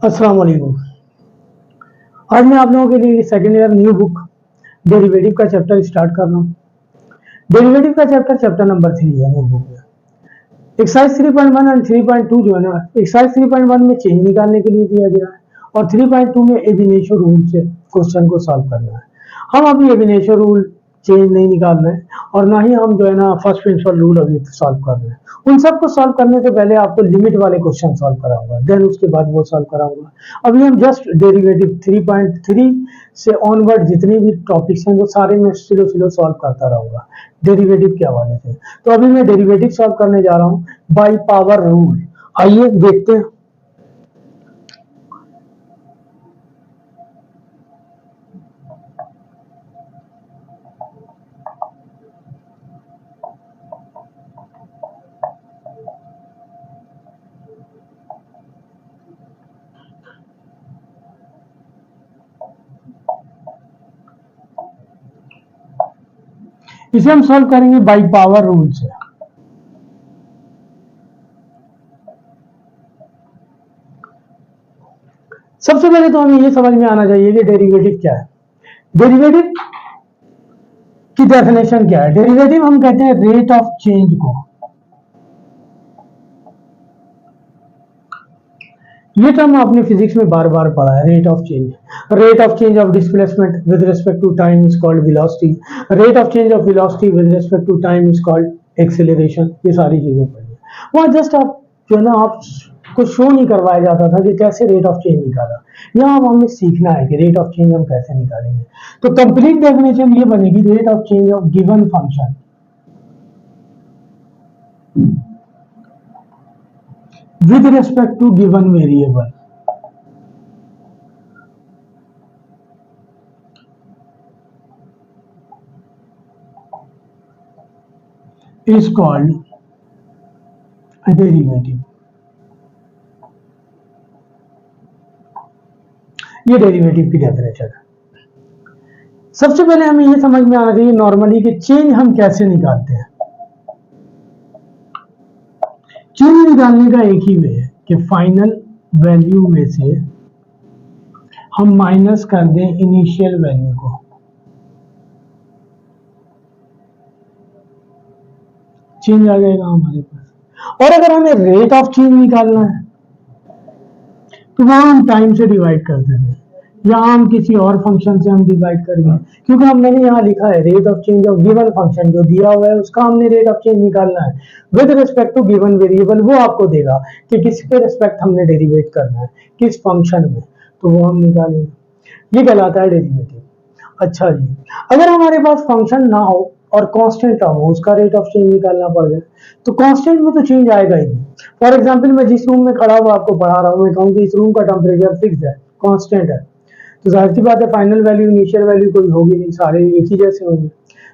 अस्सलाम वालेकुम। आज मैं आप लोगों के लिए second year new book derivative का चैप्टर स्टार्ट कर रहा हूँ। डेरिवेटिव का चैप्टर चैप्टर नंबर 3 है न्यू बुक में। एक्सरसाइज 3.1 एंड 3.2 जो है ना, एक्सरसाइज 3.1 में चेंज निकालने के लिए दिया गया है और 3.2 में एब इनिशियो रूल से क्वेश्चन को सॉल्व करना है। हम अभी एब इनिशियो रूल चेंज नहीं निकाल रहे हैं और ना ही हम जो है ना फर्स्ट प्रिंसिपल रूल अभी सॉल्व कर रहे हैं। उन सबको सॉल्व करने से पहले आपको लिमिट वाले क्वेश्चन सॉल्व कराऊंगा, देन उसके बाद वो सॉल्व कराऊंगा। अभी हम जस्ट डेरिवेटिव 3.3 से ऑनवर्ड जितने भी टॉपिक्स हैं वो सारे मैं स्लो स्लो सॉल्व करता रहूंगा डेरिवेटिव के हवाले से। तो अभी मैं डेरिवेटिव सॉल्व करने जा रहा हूँ बाई पावर रूल। आइए देखते हैं। इसे हम सॉल्व करेंगे बाई पावर रूल से। सबसे पहले तो हमें ये समझ में आना चाहिए कि डेरिवेटिव क्या है। डेरिवेटिव की डेफिनेशन क्या है? डेरिवेटिव हम कहते हैं रेट ऑफ चेंज को। ये टर्म आपने फिजिक्स में बार बार पढ़ा है, rate of change. Rate of change of displacement with respect to time is called velocity. Rate of change of velocity with respect to time is called acceleration. ये सारी चीजें पढ़ी है वहां। जस्ट आप जो है ना, आप को शो नहीं करवाया जाता था कि कैसे रेट ऑफ चेंज निकाला। यहाँ हमें सीखना है कि रेट ऑफ चेंज हम कैसे निकालेंगे। तो कंप्लीट डेफिनेशन ये बनेगी, rate of change of given function with respect to given variable is called a derivative। ये डेरिवेटिव की डेफिनेशन है। सबसे पहले हमें ये समझ में आना चाहिए नॉर्मली कि चेंज हम कैसे निकालते हैं। चेंज निकालने का एक ही वे है कि फाइनल वैल्यू में से हम माइनस कर दें इनिशियल वैल्यू को। चेंज आ जाएगा हमारे पास। और अगर हमें रेट ऑफ चेंज निकालना है तो वहां हम टाइम से डिवाइड कर देंगे, या हम किसी और फंक्शन से हम डिवाइड करेंगे, क्योंकि हमने यहाँ लिखा है rate of change of given function जो दिया हुआ है उसका हमने रेट ऑफ चेंज निकालना है with respect to given variable. वो आपको देगा कि किसके रिस्पेक्ट हमने डेरिवेट करना है, किस फंक्शन में, तो वो हम निकालेंगे। ये कहलाता है डेरिवेटिव। अच्छा जी, अगर हमारे पास फंक्शन ना हो और कांस्टेंट टर्म हो, उसका रेट ऑफ चेंज निकालना पड़ जाए तो कांस्टेंट में तो चेंज आएगा ही नहीं। फॉर एग्जांपल मैं जिस रूम में खड़ा हुआ आपको पढ़ा रहा हूँ, मैं कहूँ कि इस रूम का टेम्परेचर फिक्स है, कांस्टेंट है, तो जाहिर सी बात है फाइनल वैल्यू इनिशियल वैल्यू कोई होगी नहीं, सारे एक ही जैसे होंगे।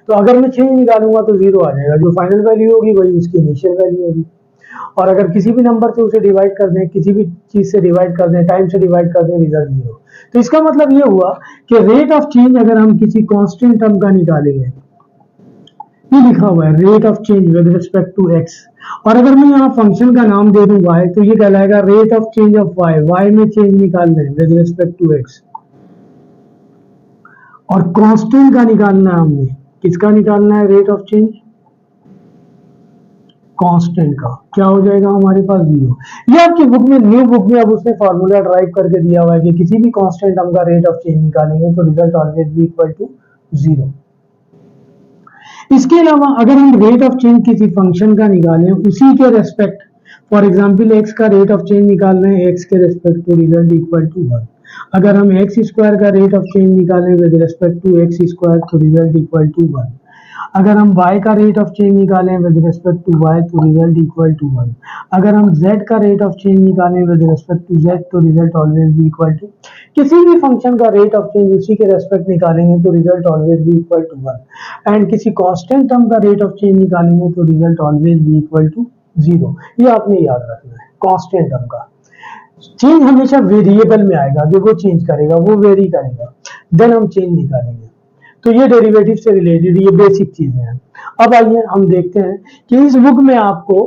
तो अगर मैं चेंज निकालूंगा तो जीरो आ जाएगा, जो फाइनल वैल्यू होगी वही उसकी इनिशियल वैल्यू होगी। और अगर किसी भी नंबर से उसे डिवाइड कर दें, किसी भी चीज से डिवाइड कर दें, टाइम से डिवाइड कर दें, रिजल्ट जीरो। तो इसका मतलब ये हुआ कि रेट ऑफ चेंज अगर हम किसी कांस्टेंट टर्म का निकालेंगे, ये लिखा हुआ है rate of change with respect to X, और अगर मैं यहाँ फंक्शन का नाम दे दूं वाई, तो ये कहलाएगा rate of change of Y. Y में चेंज निकाल रहे हैं विद रिस्पेक्ट टू एक्स। और कांस्टेंट का निकालना है हमने, किसका निकालना है रेट ऑफ चेंज? कांस्टेंट का। क्या हो जाएगा हमारे पास? जीरो। ये आपकी बुक में, न्यू बुक में अब उसने फॉर्मूला ड्राइव करके दिया हुआ है कि किसी भी कांस्टेंट टर्म का रेट ऑफ चेंज निकालेंगे तो result always be equal to zero. इसके अलावा अगर हम रेट ऑफ चेंज किसी फंक्शन का निकालें उसी के रेस्पेक्ट, फॉर एग्जांपल एक्स का रेट ऑफ चेंज निकाल रहे हैं एक्स के respect to, result equal to one. अगर हम एक्स स्क्वायर का रेट ऑफ चेंज निकालें with respect to X square तो रिजल्ट इक्वल टू वन। अगर हम y का रेट ऑफ चेंज निकालें विद रिस्पेक्ट टू y तो रिजल्ट इक्वल टू वन। अगर हम z का रेट ऑफ चेंज निकालें विद रिस्पेक्ट टू z तो result always be equal to, किसी भी फंक्शन का रेट ऑफ चेंज उसी के रेस्पेक्ट निकालेंगे तो result always be equal to one. And किसी कांस्टेंट टर्म का रेट ऑफ चेंज निकालेंगे तो result always be equal to zero. ये आपने याद रखना है। कांस्टेंट टर्म का चेंज हमेशा वेरिएबल में आएगा कि वो चेंज करेगा, वो वेरी करेगा, देन हम चेंज निकालेंगे। तो ये डेरिवेटिव से रिलेटेड ये बेसिक चीजें हैं। अब आइए हम देखते हैं कि इस बुक में आपको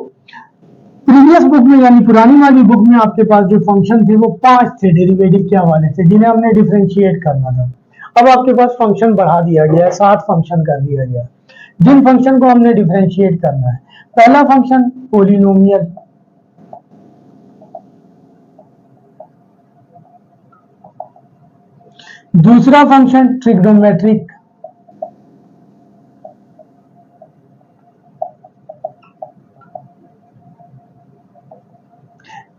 प्रीवियस बुक में यानी पुरानी वाली बुक में आपके पास जो फंक्शन थे वो 5 थे डेरिवेटिव के हवाले से, जिन्हें हमने डिफरेंशिएट करना था। अब आपके पास फंक्शन बढ़ा दिया गया है, 7 फंक्शन कर दिया गया है, जिन फंक्शन को हमने डिफरेंशिएट करना है। पहला फंक्शन पोलिनोमियल, दूसरा फंक्शन ट्रिग्नोमेट्रिक,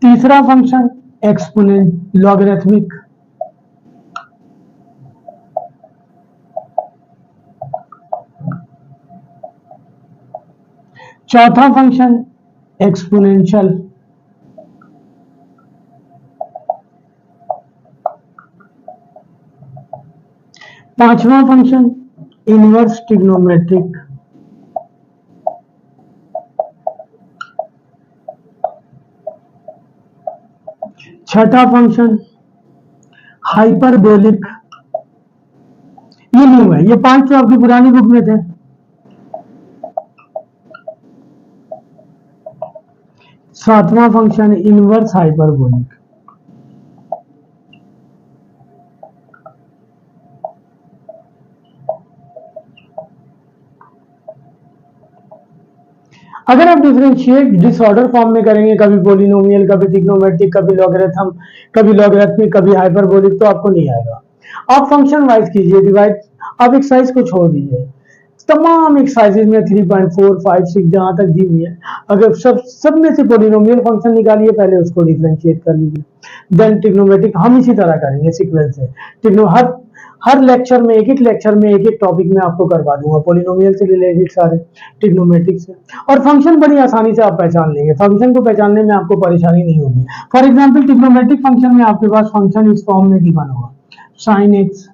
तीसरा फंक्शन एक्सपोनेंट लॉगरिथमिक, चौथा फंक्शन एक्सपोनेंशियल, पांचवा फंक्शन इनवर्स ट्रिग्नोमेट्रिक, छठा फंक्शन हाइपरबोलिक। ये न्यू है, ये 5 तो आपकी पुरानी बुक में थे। सातवां फंक्शन इनवर्स हाइपरबोलिक। अगर आप डिफरेंशिएट डिसऑर्डर फॉर्म में करेंगे, कभी पोलिनोमियल, कभी ट्रिग्नोमेट्रिक, कभी लॉगरिथम, कभी लॉगरिथमिक, कभी हाइपरबोलिक, तो आपको नहीं आएगा। आप फंक्शन वाइज कीजिए डिवाइड, आप एक्सरसाइज को छोड़ दीजिए। तमाम एक्सरसाइजेज में 3.4, 5, 6 जहां तक दी हुई है, अगर सब में से पोलिनोमियल फंक्शन निकालिए, पहले उसको डिफरेंशिएट कर लीजिए, देन ट्रिग्नोमेट्रिक। हम इसी तरह करेंगे सीक्वेंस से। ट्रिग्नो हर लेक्चर में एक एक टॉपिक में आपको करवा दूंगा, पोलिनोमियल से रिलेटेड सारे, ट्रिग्नोमेट्रिक से, और फंक्शन बड़ी आसानी से आप पहचान लेंगे। फंक्शन को पहचानने में आपको परेशानी नहीं होगी। फॉर एग्जाम्पल ट्रिग्नोमेट्रिक फंक्शन में आपके पास फंक्शन इस फॉर्म में गिवन होगा, sine X,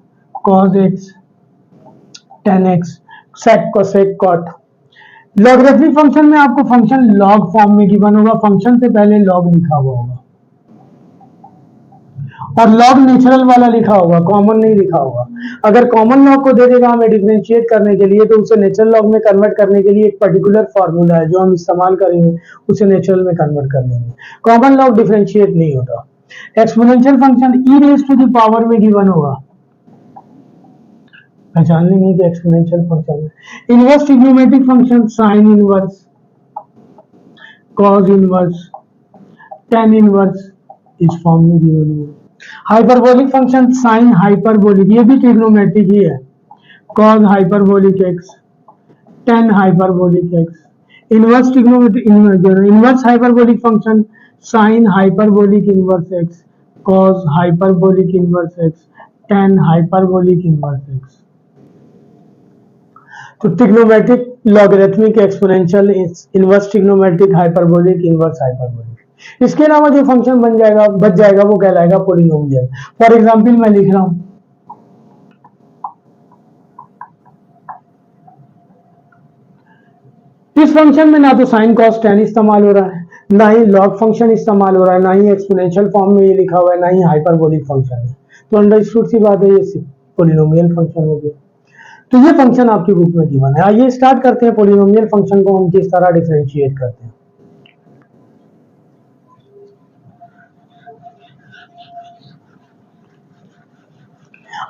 cos X, tan X, sec cosec cot. Logarithmic function में आपको फंक्शन लॉग फॉर्म में गिवन होगा, फंक्शन से पहले लॉग लिखा हुआ होगा, और लॉग नेचुरल वाला लिखा होगा, कॉमन नहीं लिखा होगा। अगर कॉमन लॉग को दे देगा हमें डिफरेंशिएट करने के लिए, तो उसे नेचुरल लॉग में कन्वर्ट करने के लिए एक पर्टिकुलर फॉर्मूला है जो हम इस्तेमाल करेंगे, उसे नेचुरल में कन्वर्ट कर लेंगे। कॉमन लॉग डिफरेंशिएट नहीं होता। Exponential function E raise to the power में गिवन होगा, पहचान लेंगे कि एक्सपोनेंशियल फंक्शन है। Inverse trigonometric function sine inverse, cos inverse, tan inverse इस फॉर्म में गिवन होगा। हाइपरबोलिक फंक्शन साइन हाइपरबोलिक, ये भी ट्रिग्नोमेट्रिक ही है, cos hyperbolic X, tan hyperbolic X. Inverse trigonometric inverse hyperbolic function sine hyperbolic inverse X, cos hyperbolic inverse X, tan hyperbolic inverse X. तो trigonometric, logarithmic, exponential, inverse trigonometric, hyperbolic, inverse hyperbolic. इसके अलावा जो function बच जाएगा वो कहलाएगा polynomial. For example मैं लिख रहा हूं, इस फंक्शन में ना तो साइन कॉस टेन इस्तेमाल हो रहा है, ना ही लॉग फंक्शन इस्तेमाल हो रहा है, ना ही एक्सपोनेंशियल फॉर्म में ये लिखा हुआ है, ना ही हाइपरबोलिक फंक्शन है। तो अंडरस्टूड सी बात है, ये पोलिनोमियल फंक्शन हो गया। तो ये फंक्शन आपकी बुक में गिवन है। आइए स्टार्ट करते हैं पोलिनोमियल फंक्शन को हम किस तरह डिफरेंशिएट करते हैं।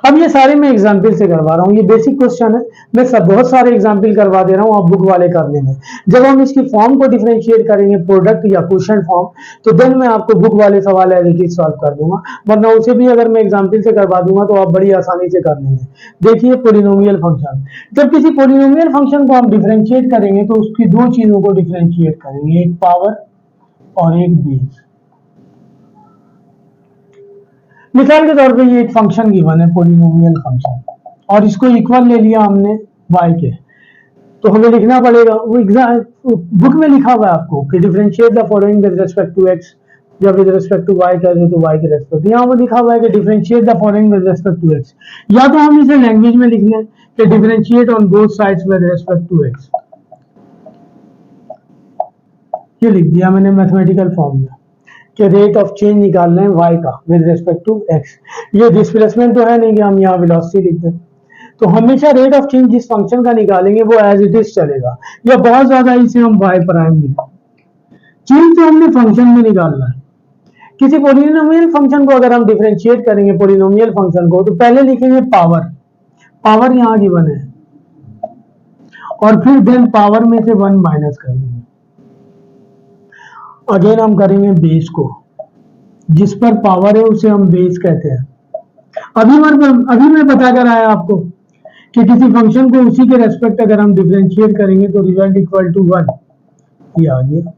अब ये सारे मैं एग्जाम्पल से करवा रहा हूँ, ये बेसिक क्वेश्चन है, मैं बहुत सारे एग्जाम्पल करवा दे रहा हूँ, आप बुक वाले कर लेंगे। जब हम इसकी फॉर्म को डिफरेंशिएट करेंगे, प्रोडक्ट या क्वेश्चन फॉर्म, तो देन मैं आपको बुक वाले सवाल एज इट इज सॉल्व कर दूंगा, वरना उसे भी अगर मैं एग्जाम्पल से करवा दूंगा तो आप बड़ी आसानी से कर लेंगे। देखिए पोलिनोमियल फंक्शन, जब किसी पोलिनोमियल फंक्शन को हम डिफरेंशिएट करेंगे तो उसकी दो चीजों को डिफरेंशिएट करेंगे, एक पावर और एक बेस। मिसाल के तौर पे ये एक फंक्शन गिवन है पोलिनोमियल फंक्शन, और इसको इक्वल ले लिया हमने y के, तो हमें लिखना पड़ेगा, वो एग्जाम बुक में लिखा हुआ है आपको कि differentiate the following with respect to x, जब विद रिस्पेक्ट टू y कर दे तो y के रेस्पेक्ट, यहाँ पर लिखा हुआ है कि differentiate the following with respect to x, या तो हम इसे लैंग्वेज में लिख लें कि differentiate on both sides with respect to x, ये लिख दिया मैंने मैथमेटिकल फॉर्म में कि रेट ऑफ चेंज निकालना है y का विद रिस्पेक्ट टू x। ये डिस्प्लेसमेंट तो है नहीं कि हम यहाँ वेलोसिटी लिख दें, तो हमेशा रेट ऑफ चेंज जिस फंक्शन का निकालेंगे वो एज इट इज चलेगा, या बहुत ज्यादा इसे हम y प्राइम लिखें, चेंज तो हमने फंक्शन में निकालना है। किसी पोलिनोमियल फंक्शन को अगर हम डिफरेंशिएट करेंगे पोलिनोमियल फंक्शन को, तो पहले लिखेंगे पावर, पावर यहाँ गिवन है, और फिर देन पावर में से 1 माइनस कर देंगे। अगेन हम करेंगे बेस को, जिस पर पावर है उसे हम बेस कहते हैं। अभी मैं बता कर आया आपको कि किसी फंक्शन को उसी के रेस्पेक्ट अगर हम डिफरेंशिएट करेंगे तो रिजल्ट इक्वल टू 1, ये आ गया।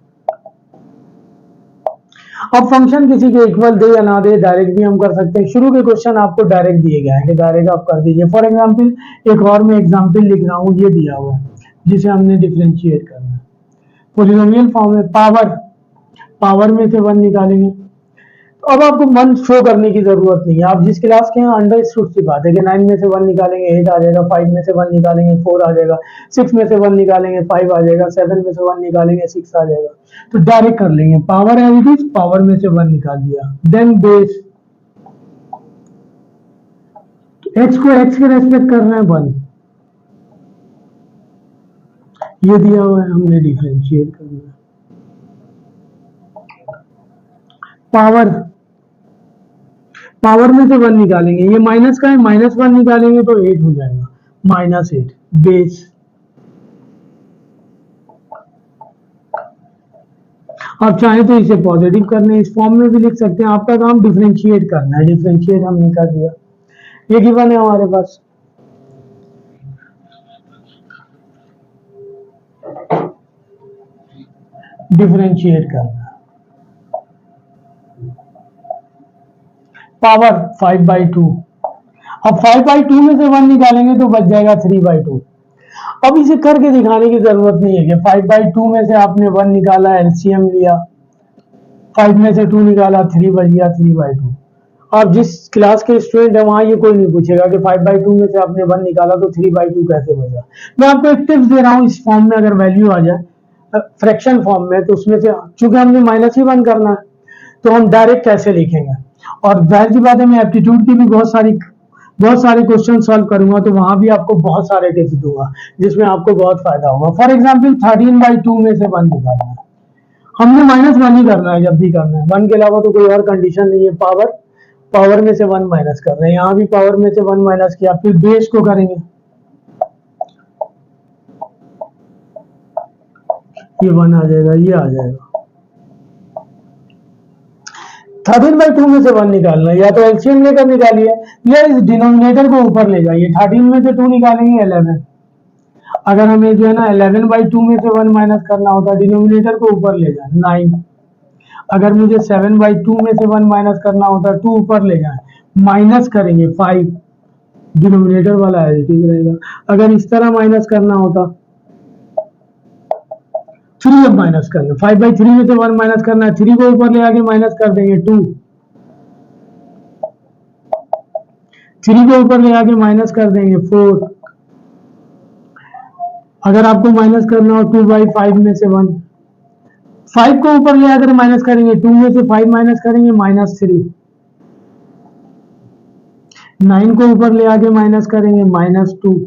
अब फंक्शन किसी के इक्वल दे या ना दे, डायरेक्ट भी हम कर सकते हैं। शुरू के क्वेश्चन आपको डायरेक्ट दिए गए हैं कि डायरेक्ट आप कर दीजिए। फॉर एग्जांपल एक और मैं एग्जांपल लिख रहा हूँ, ये दिया हुआ है जिसे हमने डिफरेंशिएट करना है। पोलिनोमियल फॉर्म में पावर, पावर में से 1 निकालेंगे। तो अब आपको 1 शो करने की जरूरत नहीं है, आप जिस क्लास के हैं अंडरस्टूड सी बात है कि 9 में से 1 निकालेंगे 8 आ जाएगा, 5 में से 1 निकालेंगे 4 आ जाएगा, 6 में से 1 निकालेंगे 5 आ जाएगा, 7 में से 1 निकालेंगे 6 आ जाएगा। तो डायरेक्ट कर लेंगे, power as it is, power में से 1 निकाल दिया, देन बेस, एक्स को एक्स के रेस्पेक्ट करना है 1, ये दिया हुआ है, हमने डिफरेंशिएट करना है। पावर, पावर में से 1 निकालेंगे, ये माइनस का है, -1 निकालेंगे तो 8 हो जाएगा, -8, बेस। आप चाहें तो इसे पॉजिटिव करने, इस फॉर्म में भी लिख सकते हैं, आपका काम डिफरेंशिएट करना है। डिफरेंशिएट हमने कर दिया, ये गिवन है हमारे पास। डिफरेंशिएट करना, पावर 5/2। अब 5/2 में से 1 निकालेंगे तो बच जाएगा 3/2। अब इसे करके दिखाने की जरूरत नहीं है कि 5/2 में से आपने 1 निकाला, एलसीएम लिया, 5 में से 2 निकाला, 3 बच गया 3/2। आप जिस क्लास के स्टूडेंट है वहां ये कोई नहीं पूछेगा कि 5/2 में से आपने 1 निकाला तो 3/2 कैसे बचा। मैं आपको एक टिप्स दे रहा हूँ, इस फॉर्म में अगर वैल्यू आ जाए फ्रैक्शन फॉर्म में, तो उसमें से चूंकि हमने -1 करना है तो हम डायरेक्ट कैसे लिखेंगे। और जाहिर सी बात है मैं एप्टीट्यूड की भी बहुत सारे क्वेश्चन सॉल्व करूंगा, तो वहां भी आपको बहुत सारे टिप्स दूंगा जिसमें आपको बहुत फायदा होगा। फॉर एग्जाम्पल 13/2 में से 1 निकालना है, हमने -1 ही करना है, जब भी करना है 1 के अलावा तो कोई और कंडीशन नहीं है। पावर, पावर में से 1 माइनस कर रहे हैं, यहां भी पावर में से 1 माइनस किया, फिर बेस को करेंगे, ये 1 आ जाएगा, ये आ जाएगा। 13/2 में से 1 निकालना है, या तो एलसीएम लेकर निकालिए या इस डिनोमिनेटर को ऊपर ले जाइए। 13 में से 2 निकालेंगे 11। अगर हमें जो है ना 11/2 में से 1 माइनस करना होता, डिनोमिनेटर को ऊपर ले जाए 9। अगर मुझे 7/2 में से 1 माइनस करना होता, 2 ऊपर ले जाए, माइनस करेंगे 5, डिनोमिनेटर वाला एज इट रहेगा। अगर इस तरह माइनस करना होता, 3 अब माइनस करना, 5/3 में से 1 माइनस करना है, 3 को ऊपर ले आके माइनस कर देंगे 2, 3 को ऊपर ले आके माइनस कर देंगे 4। अगर आपको माइनस करना हो 2/5 में से 1, 5 को ऊपर ले आकर माइनस करेंगे, 2 में से 5 माइनस करेंगे -3, 9 को ऊपर ले आके माइनस करेंगे -2।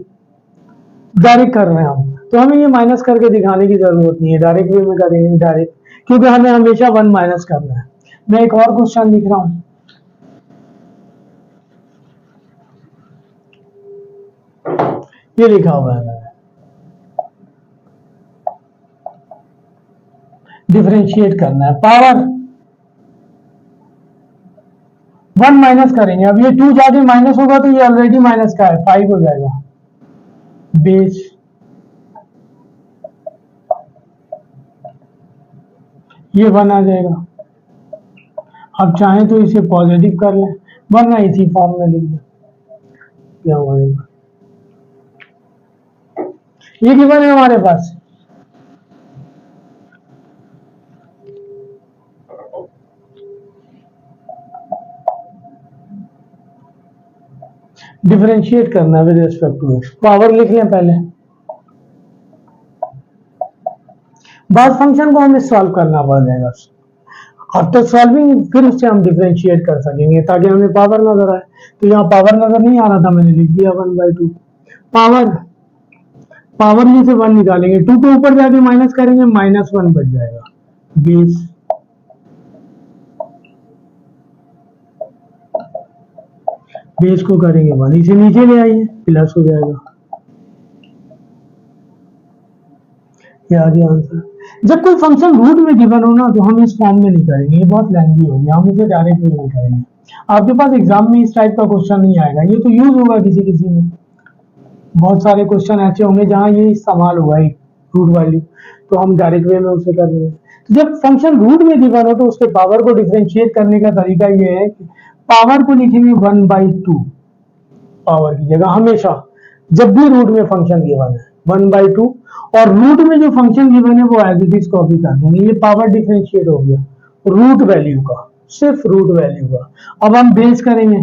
डायरेक्ट कर रहे हैं हम, तो हमें ये माइनस करके दिखाने की जरूरत नहीं है, डायरेक्ट वे में करेंगे डायरेक्ट, क्योंकि हमें हमेशा 1 माइनस करना है। मैं एक और क्वेश्चन लिख रहा हूं, ये लिखा हुआ है मैंने, डिफरेंशिएट करना है, पावर 1 माइनस करेंगे। अब ये 2 जाके माइनस होगा तो ये ऑलरेडी माइनस का है, 5 हो जाएगा, बेस, ये 1 आ जाएगा। अब चाहें तो इसे पॉजिटिव कर लें, वरना इसी फॉर्म में लिख दें, क्या होगा, ये गिवन है हमारे पास। डिफरेंशिएट करना है with respect to X, power लिख लें पहले, बाद फंक्शन को हमें सॉल्व करना पड़ जाएगा। आफ्टर सॉल्विंग फिर उससे हम डिफरेंशिएट कर सकेंगे ताकि हमें पावर नजर आए। तो यहाँ पावर नजर नहीं आ रहा था, मैंने लिख दिया 1/2। पावर, पावर में से 1 निकालेंगे, 2 को ऊपर जाके माइनस करेंगे, -1 बच जाएगा, बेस, बेस को करेंगे 1, इसे नीचे ले आइए प्लस हो जाएगा। ये आ गया आंसर। जब कोई फंक्शन रूट में गिवन हो ना तो हम इस फॉर्म में नहीं करेंगे, ये बहुत लेंथी हो गया, हम इसे डायरेक्ट वे में करेंगे। आपके पास एग्जाम में इस टाइप का क्वेश्चन नहीं आएगा, ये तो यूज होगा किसी किसी में, बहुत सारे क्वेश्चन ऐसे होंगे जहां ये इस्तेमाल हुआ है रूट वैल्यू, तो हम डायरेक्ट वे में उसे कर लेंगे। तो जब फंक्शन रूट में गिवन हो तो उसके पावर को डिफरेंशिएट करने का तरीका ये है कि पावर को लिखेंगे 1/2 पावर की जगह हमेशा, जब भी रूट में फंक्शन गिवन है 1/2, और रूट में जो फंक्शन गिवन है वो एज इट इज कॉपी कर देंगे। ये पावर डिफरेंशिएट हो गया रूट वैल्यू का, सिर्फ रूट वैल्यू का। अब हम बेस करेंगे,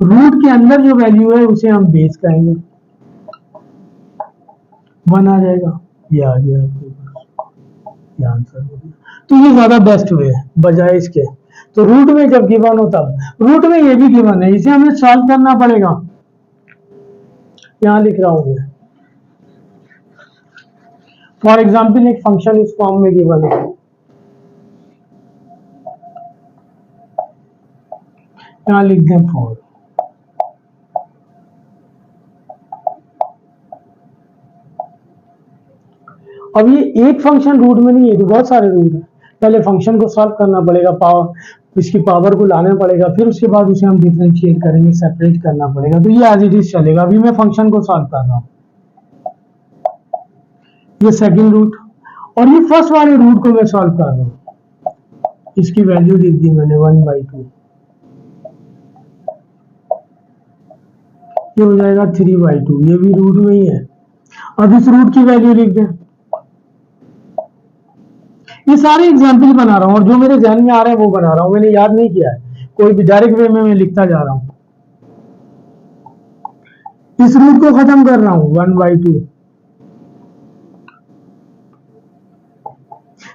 रूट के अंदर जो वैल्यू है उसे हम बेस कहेंगे, 1 आ जाएगा। ये आ गया आपके पास, ये आंसर हो गया। तो ये ज्यादा बेस्ट वे है बजाय इसके। तो रूट में जब गिवन हो तब, रूट में ये भी गिवन है, इसे हमें सॉल्व करना पड़ेगा। यहां लिख रहा हूं मैं, फॉर एग्जाम्पल एक फंक्शन इस फॉर्म में गिवन है, यहां लिख दें 4। अब ये एक फंक्शन रूट में नहीं है, तो बहुत सारे रूट है, पहले फंक्शन को सॉल्व करना पड़ेगा, पावर इसकी पावर को लाना पड़ेगा, फिर उसके बाद उसे हम डिफरेंशिएट करेंगे, सेपरेट करना पड़ेगा। तो ये एज इट इज चलेगा। अभी मैं फंक्शन को सॉल्व कर रहा हूं, ये सेकंड रूट, और ये फर्स्ट वाले रूट को मैं सॉल्व कर रहा हूं, इसकी वैल्यू लिख दी मैंने 1/2, ये हो जाएगा 3/2, ये भी रूट में ही है। अब इस रूट की वैल्यू लिख दें। ये सारे एग्जाम्पल बना रहा हूं और जो मेरे ध्यान में आ रहा है वो बना रहा हूं, मैंने याद नहीं किया है कोई भी, डायरेक्ट वे में मैं लिखता जा रहा हूं। इस रूट को खत्म कर रहा हूं 1/2,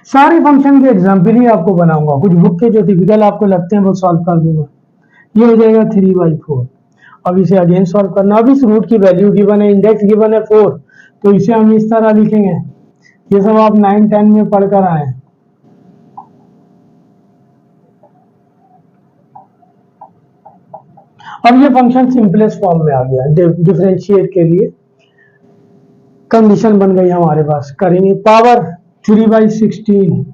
सारे फंक्शन के एग्जाम्पल ही आपको बनाऊंगा, कुछ बुक के जो टिपिकल आपको लगते हैं वो सॉल्व कर दूंगा। ये हो जाएगा 3/4। अब इसे अगेन सॉल्व करना। अब इस रूट की वैल्यू गिवन है, इंडेक्स गिवन है 4, तो इसे हम इस तरह लिखेंगे। ये सब आप 9-10 में पढ़कर आए हैं। अब ये फंक्शन सिंपलेस्ट फॉर्म में आ गया, डिफरेंशिएट के लिए कंडीशन बन गई हमारे पास। करेंगे पावर 3/16,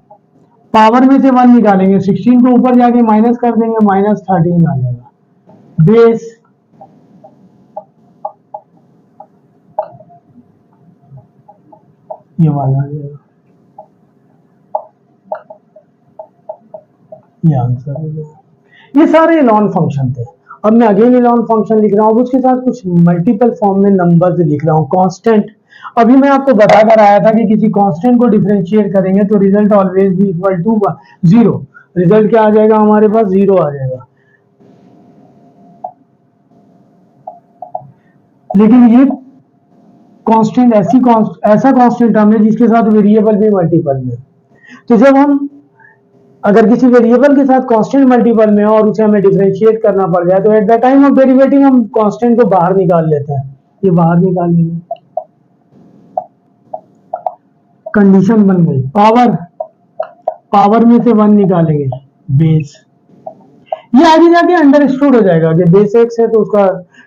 पावर में से 1 निकालेंगे, 16 को ऊपर जाके माइनस कर देंगे, -13 आ जाएगा। बेस, ये वाला आ जाएगा, ये आंसर हो गया। ये सारे लॉन फंक्शन थे। अब मैं अगेन लॉन फंक्शन लिख रहा हूँ, उसके साथ कुछ मल्टीपल फॉर्म में नंबर्स लिख रहा हूँ। कांस्टेंट, अभी मैं आपको बताकर आया था कि किसी कांस्टेंट को डिफरेंशिएट करेंगे तो result always be equal to 0। रिजल्ट क्या आ जाएगा हमारे पास, 0 आ जाएगा। लेकिन ये कांस्टेंट ऐसा कांस्टेंट टर्म है जिसके साथ वेरिएबल भी मल्टीपल में। तो जब हम अगर किसी वेरिएबल के साथ कांस्टेंट मल्टीपल में हो और उसे हमें डिफरेंशिएट करना पड़ जाए तो at the time of derivative हम कांस्टेंट को बाहर निकाल लेते हैं, ये बाहर निकाल लेंगे। कंडीशन बन गई, पावर में से 1 निकालेंगे, बेस, ये आगे जाके अंडरस्टूड हो जाएगा कि बेस x है तो उसका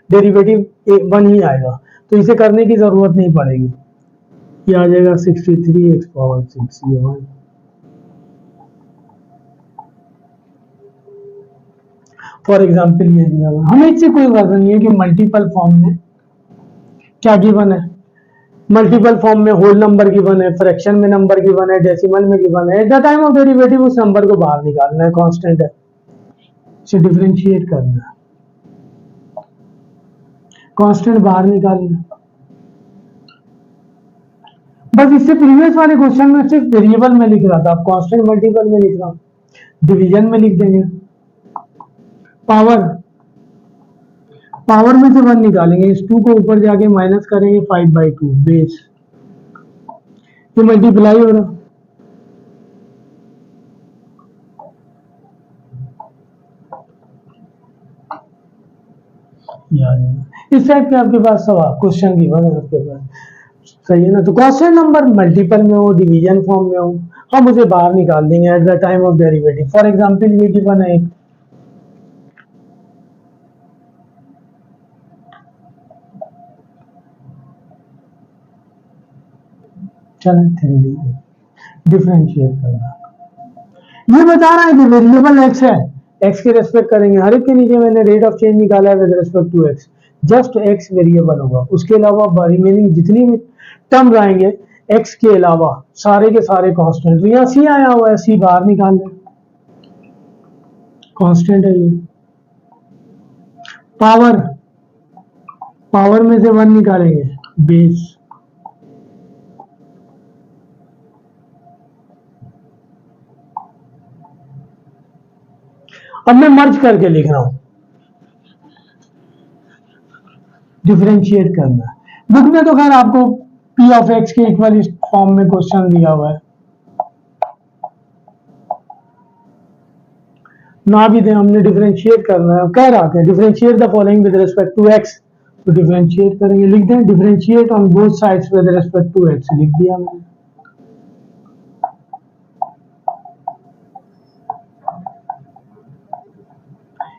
डेरिवेटिव 1 ही आएगा, तो इसे करने की जरूरत नहीं पड़ेगी। ये आ जाएगा 63x⁻6, ये 1। फॉर एग्जाम्पल ये दिया हुआ, हमें इससे कोई गरज नहीं है कि मल्टीपल फॉर्म में क्या गिवन है। मल्टीपल फॉर्म में होल नंबर गिवन है, फ्रैक्शन में नंबर गिवन है, डेसिमल में गिवन है, at the time of derivative उस नंबर को बाहर निकालना है, कांस्टेंट है, इसे डिफरेंशिएट करना है, कांस्टेंट बाहर निकालना। बस इससे प्रीवियस वाले क्वेश्चन में सिर्फ वेरिएबल में लिख रहा था, अब कांस्टेंट मल्टीपल में लिख रहा हूं, डिवीजन में लिख देंगे। पावर में से 1 निकालेंगे, इस 2 को ऊपर जाके माइनस करेंगे, 5/2 बेस, ये मल्टीप्लाई हो रहा, इस टाइप के आपके पास सवाल क्वेश्चन गिवन है आपके पास, सही है ना। तो कांस्टेंट नंबर मल्टीपल में हो, डिवीजन फॉर्म में हो, हम उसे बाहर निकाल देंगे at the time of derivative. For example ये गिवन है, चल डिफरेंशिएट करना, ये बता रहा है कि वेरिएबल एक्स है, एक्स के रेस्पेक्ट करेंगे, हर एक के नीचे मैंने रेट ऑफ चेंज निकाला है with respect to X, just X variable होगा, उसके अलावा रिमेनिंग जितनी भी टर्म आएंगे एक्स के अलावा सारे के सारे कांस्टेंट। यहाँ सी आया हुआ है, सी बाहर निकाल लें, कांस्टेंट है ये। पावर, पावर में से 1 निकालेंगे, बेस, अब मैं मर्ज करके लिख रहा हूं, डिफरेंशिएट करना। बुक में तो खैर आपको पी ऑफ एक्स के इक्वल इस फॉर्म में क्वेश्चन दिया हुआ है, ना भी दे, हमने डिफरेंशिएट करना है, कह रहा था differentiate the following with respect to X, तो डिफरेंशिएट करेंगे, लिख दें differentiate on both sides with respect to X, लिख दिया मैंने।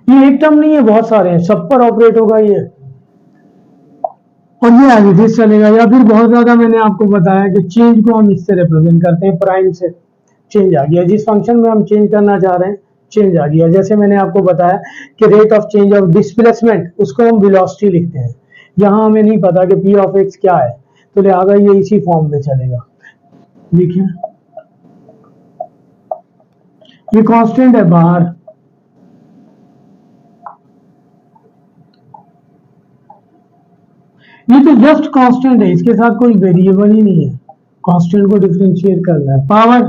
ये एक टर्म नहीं है, बहुत सारे हैं, सब पर ऑपरेट होगा ये, और ये आगे फिर चलेगा। या फिर बहुत ज्यादा मैंने आपको बताया कि चेंज को हम इससे रिप्रेजेंट करते हैं, प्राइम से चेंज आ गया, जिस फंक्शन में हम चेंज करना चाह रहे हैं चेंज आ गया। जैसे मैंने आपको बताया कि rate of change of displacement, उसको हम वेलोसिटी लिखते हैं, यहाँ हमें नहीं पता कि पी ऑफ एक्स क्या है, तो लिहाजा ये इसी फॉर्म में चलेगा। देखिए ये कांस्टेंट है बाहर, ये तो जस्ट कांस्टेंट है, इसके साथ कोई वेरिएबल ही नहीं है, कांस्टेंट को डिफरेंशिएट करना है। पावर,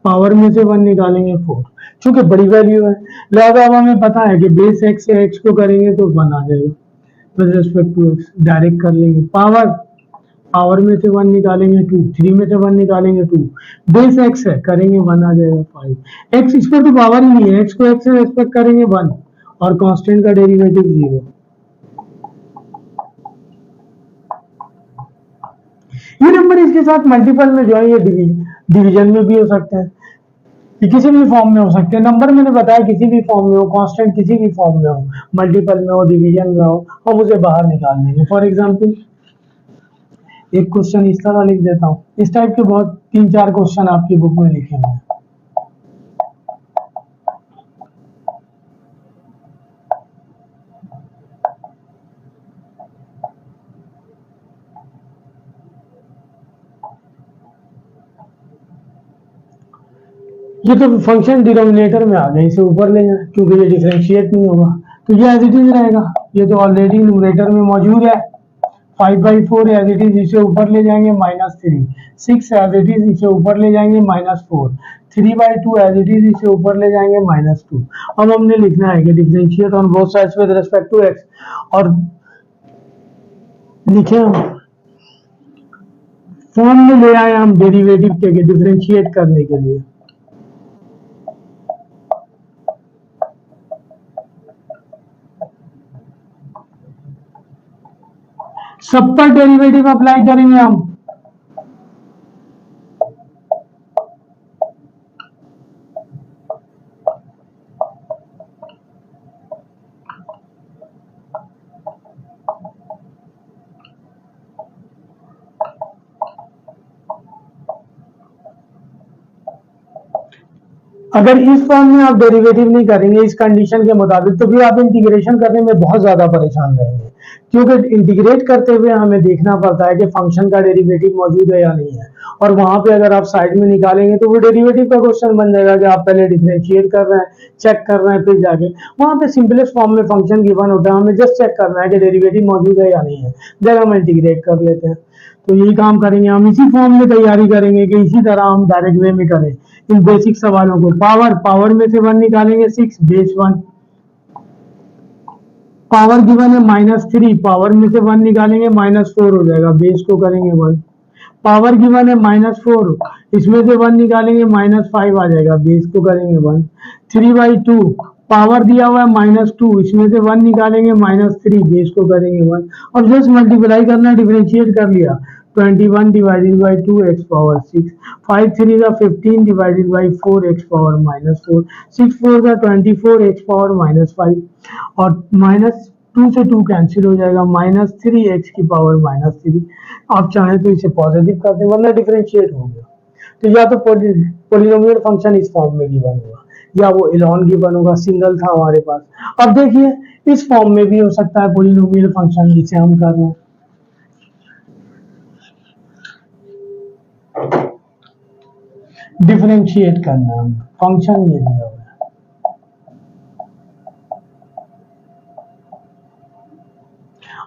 पावर में से 1 निकालेंगे 4, चूंकि बड़ी वैल्यू है लिहाजा अब हमें पता है कि बेस एक्स से एक्स को करेंगे तो 1 आ जाएगा with respect to X, direct कर लेंगे। पावर, पावर में से 1 निकालेंगे 2, 3 में से 1 निकालेंगे 2, बेस एक्स है, करेंगे 1 आ जाएगा 5, एक्स इस पर तो पावर ही नहीं है, एक्स को एक्स से रेस्पेक्ट करेंगे 1 और कांस्टेंट का डेरिवेटिव 0। ये नंबर इसके साथ मल्टीपल में जो है ये डिवीजन में भी हो सकते हैं, ये किसी भी फॉर्म में हो सकते हैं, नंबर मैंने बताया किसी भी फॉर्म में हो, कांस्टेंट किसी भी फॉर्म में हो, मल्टीपल में हो, डिवीजन में हो, हम उसे बाहर निकाल देंगे। फॉर एग्जांपल एक क्वेश्चन इस तरह लिख देता हूँ, इस टाइप के बहुत 3-4 क्वेश्चन आपकी बुक में लिखे हुए हैं। ये तो फंक्शन डिनोमिनेटर में आ गए, इसे ऊपर ले जाए क्योंकि ये डिफरेंशिएट नहीं होगा, तो ये एज इट इज रहेगा, ये तो ऑलरेडी न्यूमरेटर में मौजूद है। 5/4 एज इट इज, इसे ऊपर ले जाएंगे -3, 6 एज इट इज, इसे ऊपर ले जाएंगे -4, 3/2 एज इट इज, इसे ऊपर ले जाएंगे -2। अब हमने लिखना है कि differentiate on both sides with respect to X, और लिखे हम फॉर्म में ले आए हम डेरिवेटिव के डिफरेंशिएट करने के लिए। सब पर डेरिवेटिव अप्लाई करेंगे हम, अगर इस फॉर्म में आप डेरिवेटिव नहीं करेंगे इस कंडीशन के मुताबिक, तो फिर आप इंटीग्रेशन करने में बहुत ज्यादा परेशान रहेंगे, क्योंकि इंटीग्रेट करते हुए हमें देखना पड़ता है कि फंक्शन का डेरिवेटिव मौजूद है या नहीं है, और वहां पे अगर आप साइड में निकालेंगे तो वो डेरिवेटिव का क्वेश्चन बन जाएगा कि आप पहले डिफरेंशिएट कर रहे हैं, चेक कर रहे हैं, फिर जाके वहां पे सिंपलेस्ट फॉर्म में फंक्शन गिवन होता है, हमें जस्ट चेक करना है कि डेरिवेटिव मौजूद है या नहीं है, देन हम इंटीग्रेट कर लेते हैं। तो यही काम करेंगे हम, इसी फॉर्म में तैयारी करेंगे कि इसी तरह हम डायरेक्ट वे में करें इन बेसिक सवालों को। पावर, पावर में से 1 निकालेंगे 6, बेस 1, पावर गिवन है -3, पावर में से 1 निकालेंगे -4 हो जाएगा, बेस को करेंगे 1, पावर गिवन है -4, इसमें से 1 निकालेंगे -5 आ जाएगा, बेस को करेंगे 1, 3/2, पावर दिया हुआ है -2, इसमें से 1 निकालेंगे -3, बेस को करेंगे 1, और जस्ट मल्टीप्लाई करना, डिफरेंशिएट कर लिया 21 डिवाइडेड बाई 2x पावर 6, 5 3 का 15 divided by 4x power minus 4, 6 4 का 24x पावर माइनस 5, और माइनस 2 से 2 कैंसिल हो जाएगा, माइनस 3x की पावर माइनस 3। आप चाहें तो इसे पॉजिटिव कर दें वरना डिफरेंशिएट हो गया। तो या तो पोलिनोमियल फंक्शन इस फॉर्म में गिवन होगा या वो एलॉन गिवन होगा, सिंगल था हमारे पास। अब देखिए इस फॉर्म में भी हो सकता है पोलिनोमियल फंक्शन, जिसे हम कर रहे हैं डिफरेंशिएट करना है। फंक्शन ये दिया हुआ है,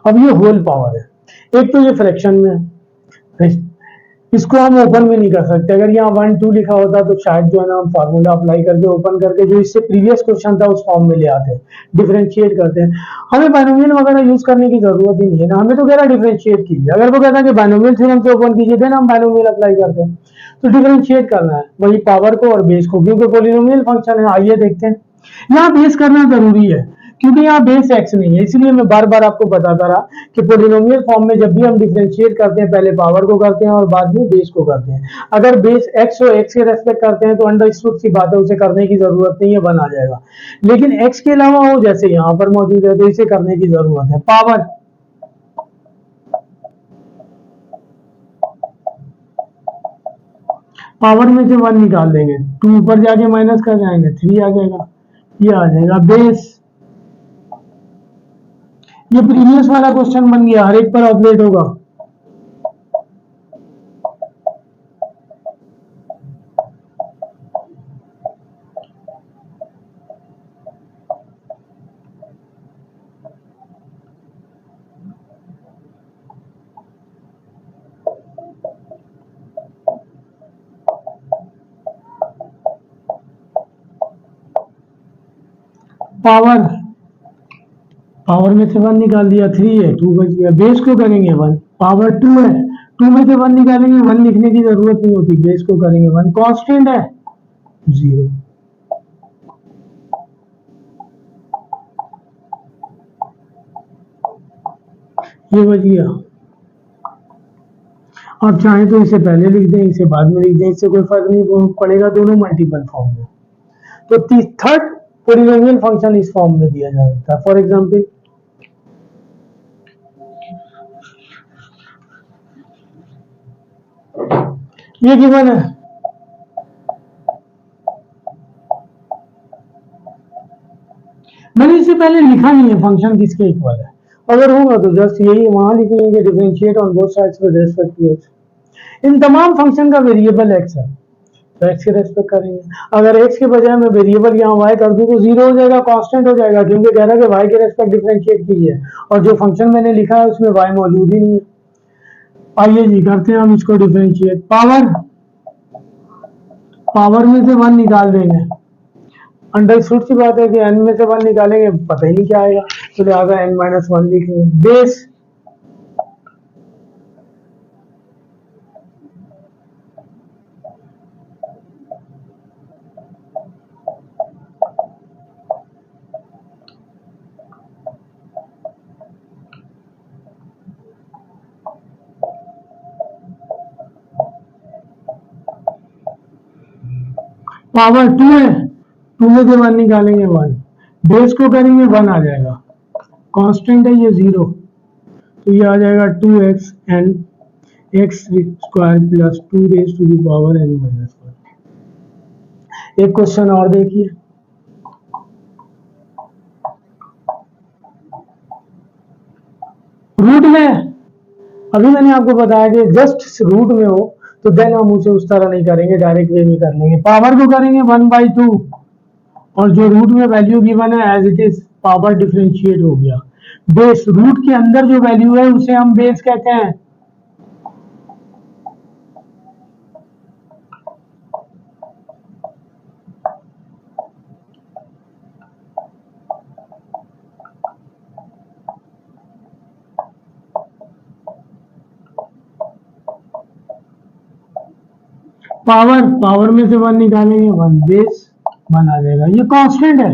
अब ये होल पावर है, एक तो ये फ्रैक्शन में है, इसको हम ओपन भी नहीं कर सकते। अगर यहाँ 1 2 लिखा होता तो शायद जो है ना हम फार्मूला अप्लाई करके ओपन करके जो इससे प्रीवियस क्वेश्चन था उस फॉर्म में ले आते हैं, डिफरेंशिएट करते हैं। हमें बाइनोमियल वगैरह यूज करने की जरूरत ही नहीं है ना, हमें तो कह रहा डिफरेंशिएट कीजिए। अगर वो कहता है कि बाइनोमियल थ्योरम से ओपन कीजिए देन हम बाइनोमियल अप्लाई करते हैं। तो डिफरेंशिएट करना है वही पावर को और बेस को, क्योंकि पॉलिनोमियल फंक्शन है। आइए देखते हैं, यहाँ बेस करना जरूरी है क्योंकि यहाँ बेस एक्स नहीं है, इसलिए मैं बार बार आपको बताता रहा कि पोलिनोमियल फॉर्म में जब भी हम डिफरेंशिएट करते हैं पहले पावर को करते हैं और बाद में बेस को करते हैं। अगर बेस एक्स हो एक्स के रेस्पेक्ट करते हैं तो अंडरस्टूड सी बात है, उसे करने की जरूरत नहीं है, बन आ जाएगा। लेकिन एक्स के अलावा हो जैसे यहाँ पर मौजूद है तो इसे करने की जरूरत है। पावर पावर में से 1 निकाल देंगे, 2 ऊपर जाके माइनस कर जाएंगे, 3 आ जाएगा, ये आ जाएगा बेस। ये प्रीवियस वाला क्वेश्चन बन गया, हर एक पर ऑपरेट होगा। पावर पावर में से 1 निकाल दिया, 3 है, 2 बच गया। बेस को करेंगे 1, पावर 2 है, 2 में से 1 निकालेंगे, 1 लिखने की जरूरत नहीं होती, बेस को करेंगे 1, कांस्टेंट है 0, ये बच गया। आप चाहें तो इसे पहले लिख दें, इसे बाद में लिख दें, इससे कोई फर्क नहीं पड़ेगा, दोनों मल्टीपल फॉर्म में। तो थर्ड पोलिनोमियल फंक्शन इस फॉर्म में दिया जा सकता है। फॉर एग्जांपल ये गिवन है, मैंने इससे पहले लिखा नहीं है फंक्शन किसके इक्वल है, अगर होगा तो जस्ट यही वहां लिख लेंगे, differentiate on both sides with respect to x. इन तमाम फंक्शन का वेरिएबल एक्स है तो एक्स के रेस्पेक्ट करेंगे। अगर एक्स के बजाय मैं वेरिएबल यहाँ वाई कर दूं तो 0 हो जाएगा, कांस्टेंट हो जाएगा, क्योंकि कह रहा है कि वाई के रेस्पेक्ट डिफरेंशिएट कीजिए और जो फंक्शन मैंने लिखा है उसमें वाई मौजूद ही नहीं है। आइए जी करते हैं हम इसको डिफरेंशिएट। पावर में से 1 निकाल देंगे, अंडरस्टूड सी बात है कि n में से 1 निकालेंगे पता ही नहीं क्या आएगा, तो लिहाजा n माइनस 1 लिखेंगे। बेस पावर 2 है, 2 में से 1 निकालेंगे 1, बेस को करेंगे 1 आ जाएगा, कांस्टेंट है ये 0, तो ये आ जाएगा 2x n x square plus 2 raise to the power n minus 1। एक क्वेश्चन और देखिए, रूट में, अभी मैंने आपको बताया कि जस्ट रूट में हो तो देन हम उसे उस तरह नहीं करेंगे, डायरेक्ट वे में कर लेंगे। पावर को करेंगे 1/2 और जो रूट में वैल्यू गिवन है as it is power differentiate हो गया। बेस, रूट के अंदर जो वैल्यू है उसे हम बेस कहते हैं। पावर में से 1 निकालेंगे 1, बेस 1 आ जाएगा। ये कांस्टेंट है,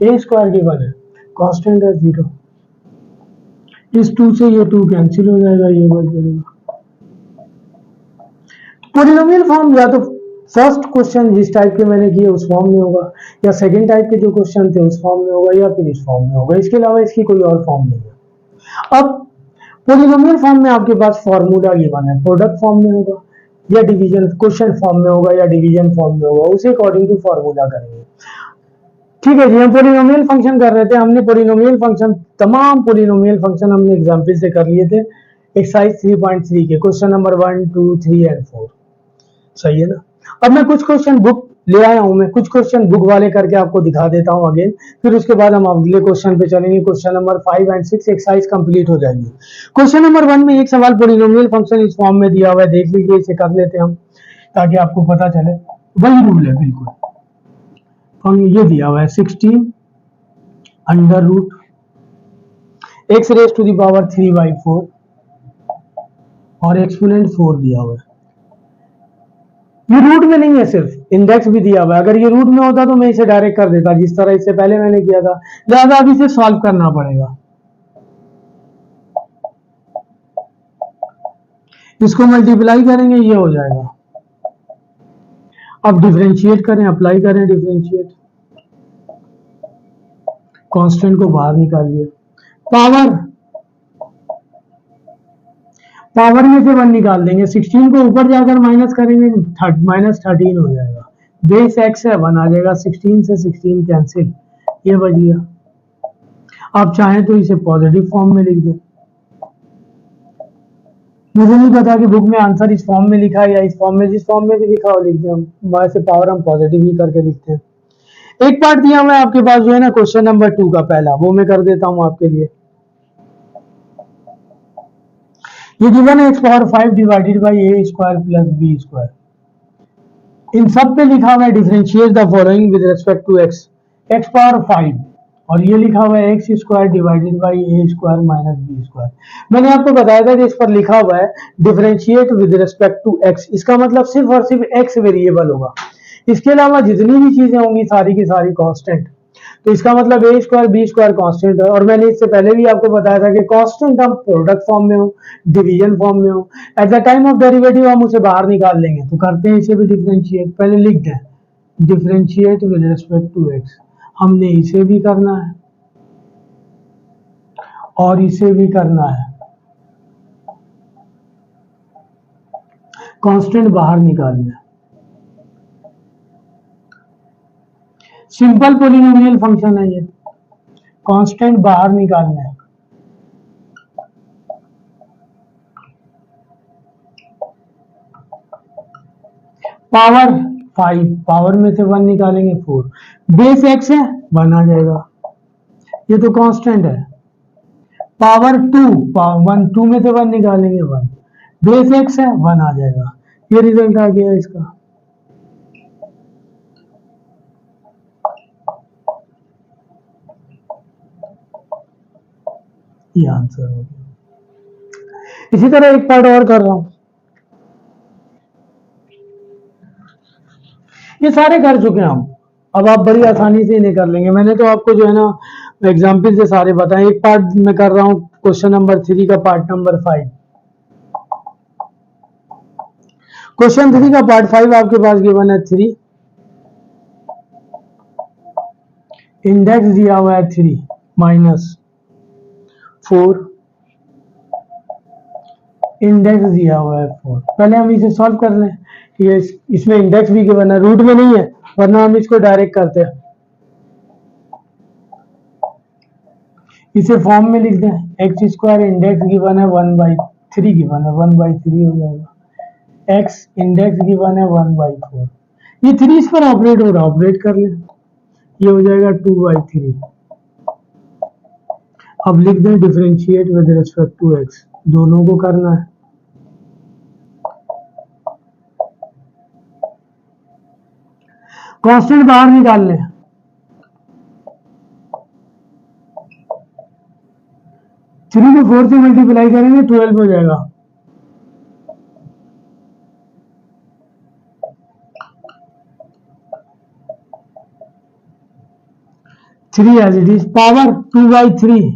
ए स्क्वायर के 1 है, कांस्टेंट है 0, इस 2 से ये 2 कैंसिल हो जाएगा, ये बच जाएगा। पोलिनोमियल फॉर्म या तो फर्स्ट क्वेश्चन जिस टाइप के मैंने किए उस फॉर्म में होगा, या सेकंड टाइप के जो क्वेश्चन थे उस फॉर्म में होगा, या फिर इस फॉर्म में होगा। इसके अलावा इसकी कोई और फॉर्म नहीं है। अब पोलिनोमियल फॉर्म में आपके पास फॉर्मूला गिवन है, प्रोडक्ट फॉर्म में होगा या डिवीजन क्वेश्चन फॉर्म में होगा या डिवीजन फॉर्म में होगा, उसे अकॉर्डिंग टू फॉर्मूला करेंगे। ठीक है जी, हम पोलिनोमियल फंक्शन कर रहे थे। हमने पोलिनोमियल फंक्शन, तमाम पोलिनोमियल फंक्शन हमने एग्जांपल से कर लिए थे एक्सरसाइज 3.3 के क्वेश्चन नंबर 1, 2, 3 एंड 4। सही है ना। अब मैं कुछ क्वेश्चन बुक ले आया हूं, मैं कुछ क्वेश्चन बुक वाले करके आपको दिखा देता हूं अगेन, फिर उसके बाद हम अगले क्वेश्चन पे चलेंगे। Question number 5 and 6 exercise complete हो जाएगी। क्वेश्चन नंबर 1 में एक सवाल पोलिनोमियल फंक्शन इस फॉर्म में दिया हुआ है, देख लीजिए, इसे कर लेते हैं हम ताकि आपको पता चले। वही रूल है बिल्कुल, हम ये दिया हुआ है 16 under root x raise to the power 3/4 और एक्सपोनेंट 4 दिया हुआ है। ये रूट में नहीं है, सिर्फ इंडेक्स भी दिया हुआ है। अगर ये रूट में होता तो मैं इसे डायरेक्ट कर देता जिस तरह इससे पहले मैंने किया था, लिहाजा अब इसे सॉल्व करना पड़ेगा। इसको मल्टीप्लाई करेंगे, ये हो जाएगा। अब डिफरेंशिएट करें, अप्लाई करें डिफरेंशिएट, कांस्टेंट को बाहर निकालिए, पावर में से 1 निकाल देंगे, 16 को ऊपर जाकर माइनस करेंगे, -13 हो जाएगा। बेस x है, 1 आ जाएगा, 16 से 16 कैंसिल, ये बच गया। आप चाहें तो इसे पॉजिटिव फॉर्म में लिख दें, मुझे नहीं पता कि बुक में आंसर इस फॉर्म में लिखा है या इस फॉर्म में, जिस फॉर्म में भी लिखा हो लिख दें हम, वैसे पावर हम पॉजिटिव ही करके लिखते हैं। एक पार्ट दिया हुआ है आपके पास जो है ना क्वेश्चन नंबर 2 का पहला, वो मैं कर देता हूं आपके लिए। ये गिवन है x⁵ divided by a² plus b²। इन सब पे लिखा हुआ है differentiate the following with respect to x⁵, और ये लिखा हुआ है x² divided by a² minus b²। मैंने आपको बताया था कि इस पर लिखा हुआ है differentiate with respect to x, इसका मतलब सिर्फ और सिर्फ x वेरिएबल होगा, इसके अलावा जितनी भी चीजें होंगी सारी की सारी कांस्टेंट। तो इसका मतलब a² b² कांस्टेंट है, और मैंने इससे पहले भी आपको बताया था कि कांस्टेंट हम प्रोडक्ट फॉर्म में हो, डिवीजन फॉर्म में हो, at the time of derivative हम उसे बाहर निकाल लेंगे। तो करते हैं इसे भी डिफरेंशिएट, पहले लिख दें differentiate with respect to x। हमने इसे भी करना है और इसे भी करना है, कांस्टेंट बाहर निकालना है। सिंपल पोलिनोमियल फंक्शन है ये, कांस्टेंट बाहर निकालना है। पावर 5, पावर में से 1 निकालेंगे 4, बेस x है 1 आ जाएगा, ये तो कांस्टेंट है। पावर 2, 2 में से 1 निकालेंगे 1, बेस x है 1 आ जाएगा, ये रिजल्ट आ गया इसका। ये आंसर हो गया। इसी तरह एक पार्ट और कर रहा हूं, ये सारे कर चुके हैं हम, अब आप बड़ी आसानी से इन्हें कर लेंगे। मैंने तो आपको जो है ना एग्जाम्पल से सारे बताए। एक पार्ट में कर रहा हूं क्वेश्चन नंबर 3 का पार्ट नंबर 5। क्वेश्चन 3 का पार्ट 5 आपके पास गिवन है 3, इंडेक्स दिया हुआ है 3 -4, इंडेक्स दिया हुआ है 4। पहले हम इसे सॉल्व कर लें, ये इसमें इंडेक्स भी गिवन है, रूट में नहीं है, वरना हम इसको डायरेक्ट करते हैं। इसे फॉर्म में लिख दें, x² इंडेक्स गिवन है 1/3 गिवन है, 1/3 हो जाएगा। x इंडेक्स गिवन है 1/4, ये 3 इस पर ऑपरेट हो रहा, ऑपरेट कर लें, ये हो जाएगा 2/3। अब लिख दें differentiate with respect to x, दोनों को करना है। कांस्टेंट बाहर निकाल लें, 3 को 4 से मल्टीप्लाई करेंगे 12 हो जाएगा। Three as it is, power 2/3,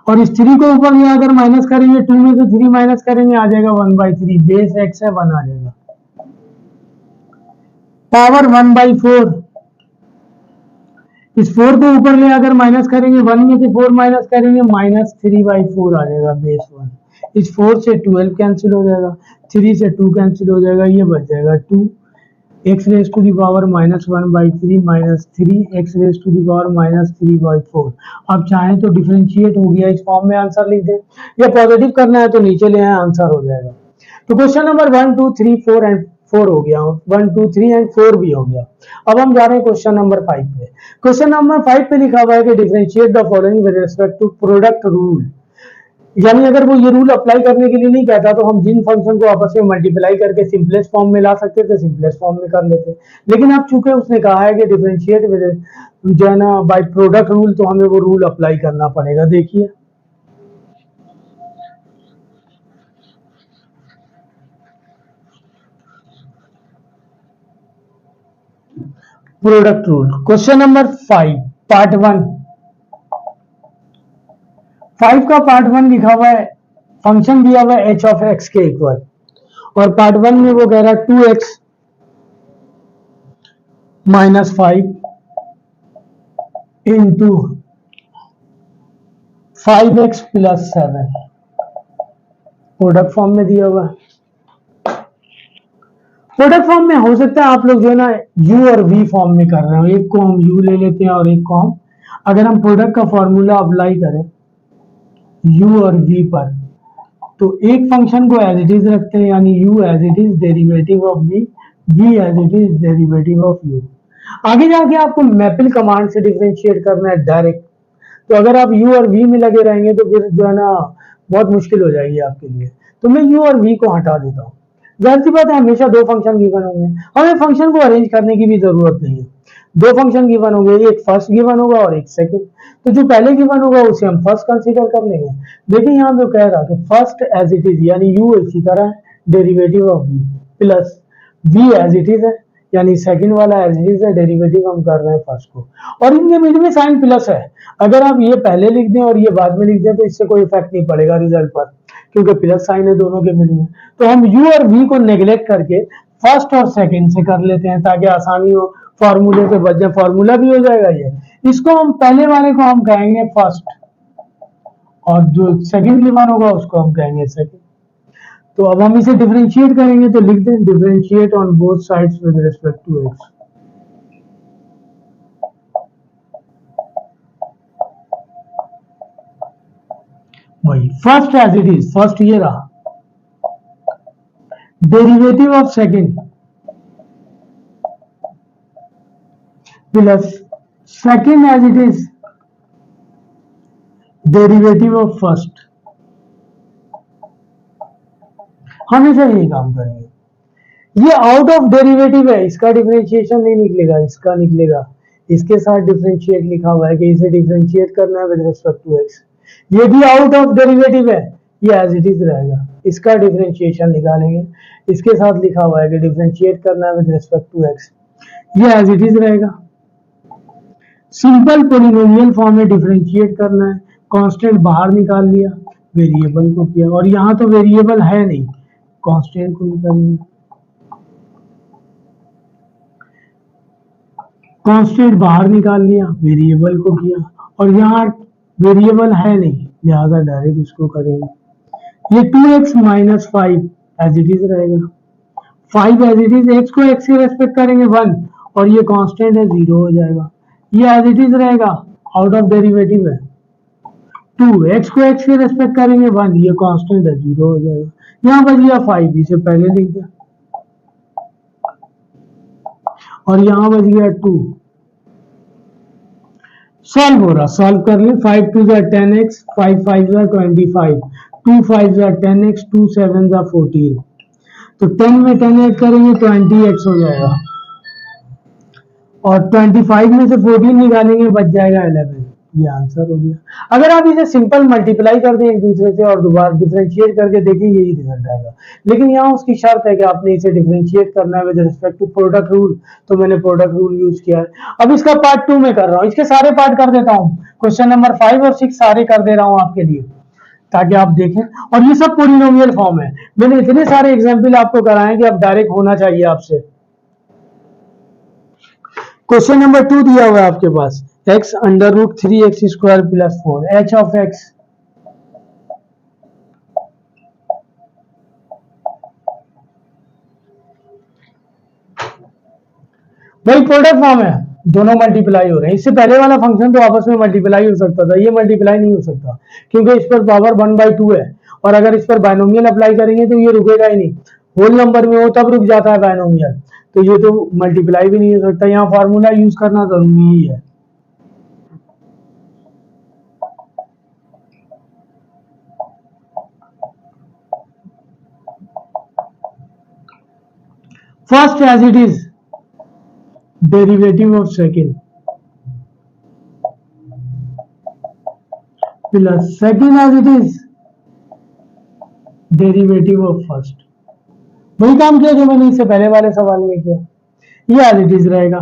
और इस 3 को ऊपर ले आकर माइनस करेंगे, 2 में से 3 माइनस करेंगे आ जाएगा 1/3, बेस x है 1 आ जाएगा। पावर 1/4, इस 4 को ऊपर ले अगर माइनस करेंगे 1 में से 4 माइनस करेंगे -3/4 आ जाएगा बेस 1। इस 4 से 12 कैंसिल हो जाएगा, 3 से 2 कैंसिल हो जाएगा, ये बच जाएगा 2 x raise to the power -1/3 -3 x raise to the power -3/4। अब चाहें तो डिफरेंशिएट हो गया, इस फॉर्म में आंसर लिख दें, या पॉजिटिव करना है तो नीचे ले आए, आंसर हो जाएगा। तो क्वेश्चन नंबर 1 2 3 4 एंड 4 हो गया, 1 2 3 एंड 4 भी हो गया। अब हम जा रहे हैं क्वेश्चन नंबर 5 पे। क्वेश्चन नंबर 5 पे लिखा हुआ है कि differentiate the following with respect to product rule. यानी अगर वो ये रूल अप्लाई करने के लिए नहीं कहता तो हम जिन फंक्शन को आपस में मल्टीप्लाई करके सिंपलेस्ट फॉर्म में ला सकते थे, सिंपलेस्ट फॉर्म में कर लेते। लेकिन अब चूंकि उसने कहा है कि डिफरेंशिएट विद जो है ना बाय प्रोडक्ट रूल, तो हमें वो रूल अप्लाई करना पड़ेगा। देखिए product rule, question number 5 part 1। 5 का पार्ट 1 लिखा हुआ है, फंक्शन दिया हुआ है h ऑफ x के इक्वल, और पार्ट 1 में वो कह रहा है 2x - 5 into 5x + 7 product form में दिया हुआ है। प्रोडक्ट फॉर्म में हो सकता है आप लोग जो है ना u और v फॉर्म में कर रहे हो, एक को हम u ले लेते हैं और एक को हम, अगर हम प्रोडक्ट का फॉर्मूला अप्लाई करें u और v पर, तो एक फंक्शन को एज इट इज रखते हैं, यानी u as it is derivative of v, v as it is derivative of u। आगे जाके आपको मैपिल कमांड से डिफरेंशिएट करना है डायरेक्ट, तो अगर आप u और v में लगे रहेंगे तो फिर जो है ना बहुत मुश्किल हो जाएगी आपके लिए। तो मैं u और v को हटा देता हूँ। जाहिर सी बात है हमेशा दो फंक्शन गिवन होंगे, हमें फंक्शन को अरेंज करने की भी जरूरत नहीं है। दो फंक्शन गिवन होंगे, एक फर्स्ट गिवन होगा और एक सेकंड, तो जो पहले गिवन होगा उसे हम फर्स्ट कंसीडर कर लेंगे। देखिए यहाँ पे कह रहा कि फर्स्ट एज इट इज, यानी u इसी तरह है, derivative of v plus v as it is है, यानी सेकंड वाला एज इट इज है, डेरिवेटिव हम कर रहे हैं फर्स्ट को, और इनके बीच में साइन प्लस है। अगर आप ये पहले लिख दें और ये बाद में लिख दें तो इससे कोई इफेक्ट नहीं पड़ेगा रिजल्ट पर, क्योंकि प्लस साइन है दोनों के बीच में। तो हम u और v को नेग्लेक्ट करके फर्स्ट और सेकंड से कर लेते हैं ताकि आसानी हो, फॉर्मूले से बच जाए, फॉर्मूला भी हो जाएगा ये। इसको हम पहले वाले को हम कहेंगे फर्स्ट, और जो सेकंड गिवन होगा उसको हम कहेंगे सेकंड। तो अब हम इसे डिफरेंशिएट करेंगे, तो लिख दें differentiate on both sides with respect to x। वही first as it is, first ये रहा, derivative of second plus second as it is derivative of first. हमेशा यही काम करेंगे। ये आउट ऑफ डेरिवेटिव है, इसका डिफरेंशिएशन नहीं निकलेगा, इसका निकलेगा। इसके साथ डिफरेंशिएट लिखा हुआ है कि इसे डिफरेंशिएट करना है विद रिस्पेक्ट टू x। ये भी आउट ऑफ डेरिवेटिव है, ये एज इट इज रहेगा, इसका डिफरेंशिएशन निकालेंगे। इसके साथ लिखा हुआ है कि डिफरेंशिएट करना है विद रिस्पेक्ट टू x, ये एज इट इज रहेगा। सिंपल पोलिनोमियल फॉर्म में डिफरेंशिएट करना है, कांस्टेंट बाहर निकाल लिया, वेरिएबल को किया, और यहां तो वेरिएबल है नहीं, कांस्टेंट को निकालेंगे, कांस्टेंट बाहर निकाल लिया, वेरिएबल को किया, और यहाँ वेरिएबल है नहीं लिहाजा डायरेक्ट इसको करेंगे। ये 2x - 5 एज इट इज रहेगा, 5 एज इट इज, x को x के रेस्पेक्ट करेंगे 1, और ये कांस्टेंट है 0 हो जाएगा, ये एज इट इज रहेगा, आउट ऑफ डेरिवेटिव है। 2 x को x के रेस्पेक्ट करेंगे 1, ये कांस्टेंट है 0 हो जाएगा। यहाँ बच गया 5, इसे पहले लिख दिया, और यहाँ बच गया 2। सॉल्व हो रहा, सॉल्व कर ले, 5 2 10x, 5 5 25, 2 5 10x, 2 7 14, तो 10 में 10 ऐड करेंगे 20x हो जाएगा, और 25 में से 14 निकालेंगे बच जाएगा 11। ये आंसर हो गया। अगर आप इसे सिंपल मल्टीप्लाई कर दें एक दूसरे से और दोबारा डिफरेंशिएट करके देखें, यही रिजल्ट आएगा। लेकिन यहाँ उसकी शर्त है कि आपने इसे डिफरेंशिएट करना है with respect to product rule, तो मैंने प्रोडक्ट रूल यूज किया है। अब इसका पार्ट 2 में कर रहा हूँ, इसके सारे पार्ट कर देता हूँ, क्वेश्चन नंबर 5 और 6 सारे कर दे रहा हूँ आपके लिए ताकि आप देखें। और ये सब पोलिनोमियल फॉर्म है, मैंने इतने सारे एग्जाम्पल आपको कराए कि अब डायरेक्ट होना चाहिए आपसे। क्वेश्चन नंबर 2 दिया हुआ है आपके पास, x under root 3x square plus 4 h of x। भाई प्रोडक्ट फॉर्म है, दोनों मल्टीप्लाई हो रहे हैं। इससे पहले वाला फंक्शन तो आपस में मल्टीप्लाई हो सकता था, ये मल्टीप्लाई नहीं हो सकता क्योंकि इस पर पावर 1/2 है, और अगर इस पर बायनोमियल अप्लाई करेंगे तो ये रुकेगा ही नहीं। होल नंबर में हो तब रुक जाता है बायनोमियल, तो ये तो मल्टीप्लाई भी नहीं हो सकता। यहाँ फॉर्मूला यूज करना जरूरी ही है। First as it is derivative of second plus second as it is derivative of first. वही काम किया जो मैंने इससे पहले वाले सवाल में किया, ये एज इट इज रहेगा।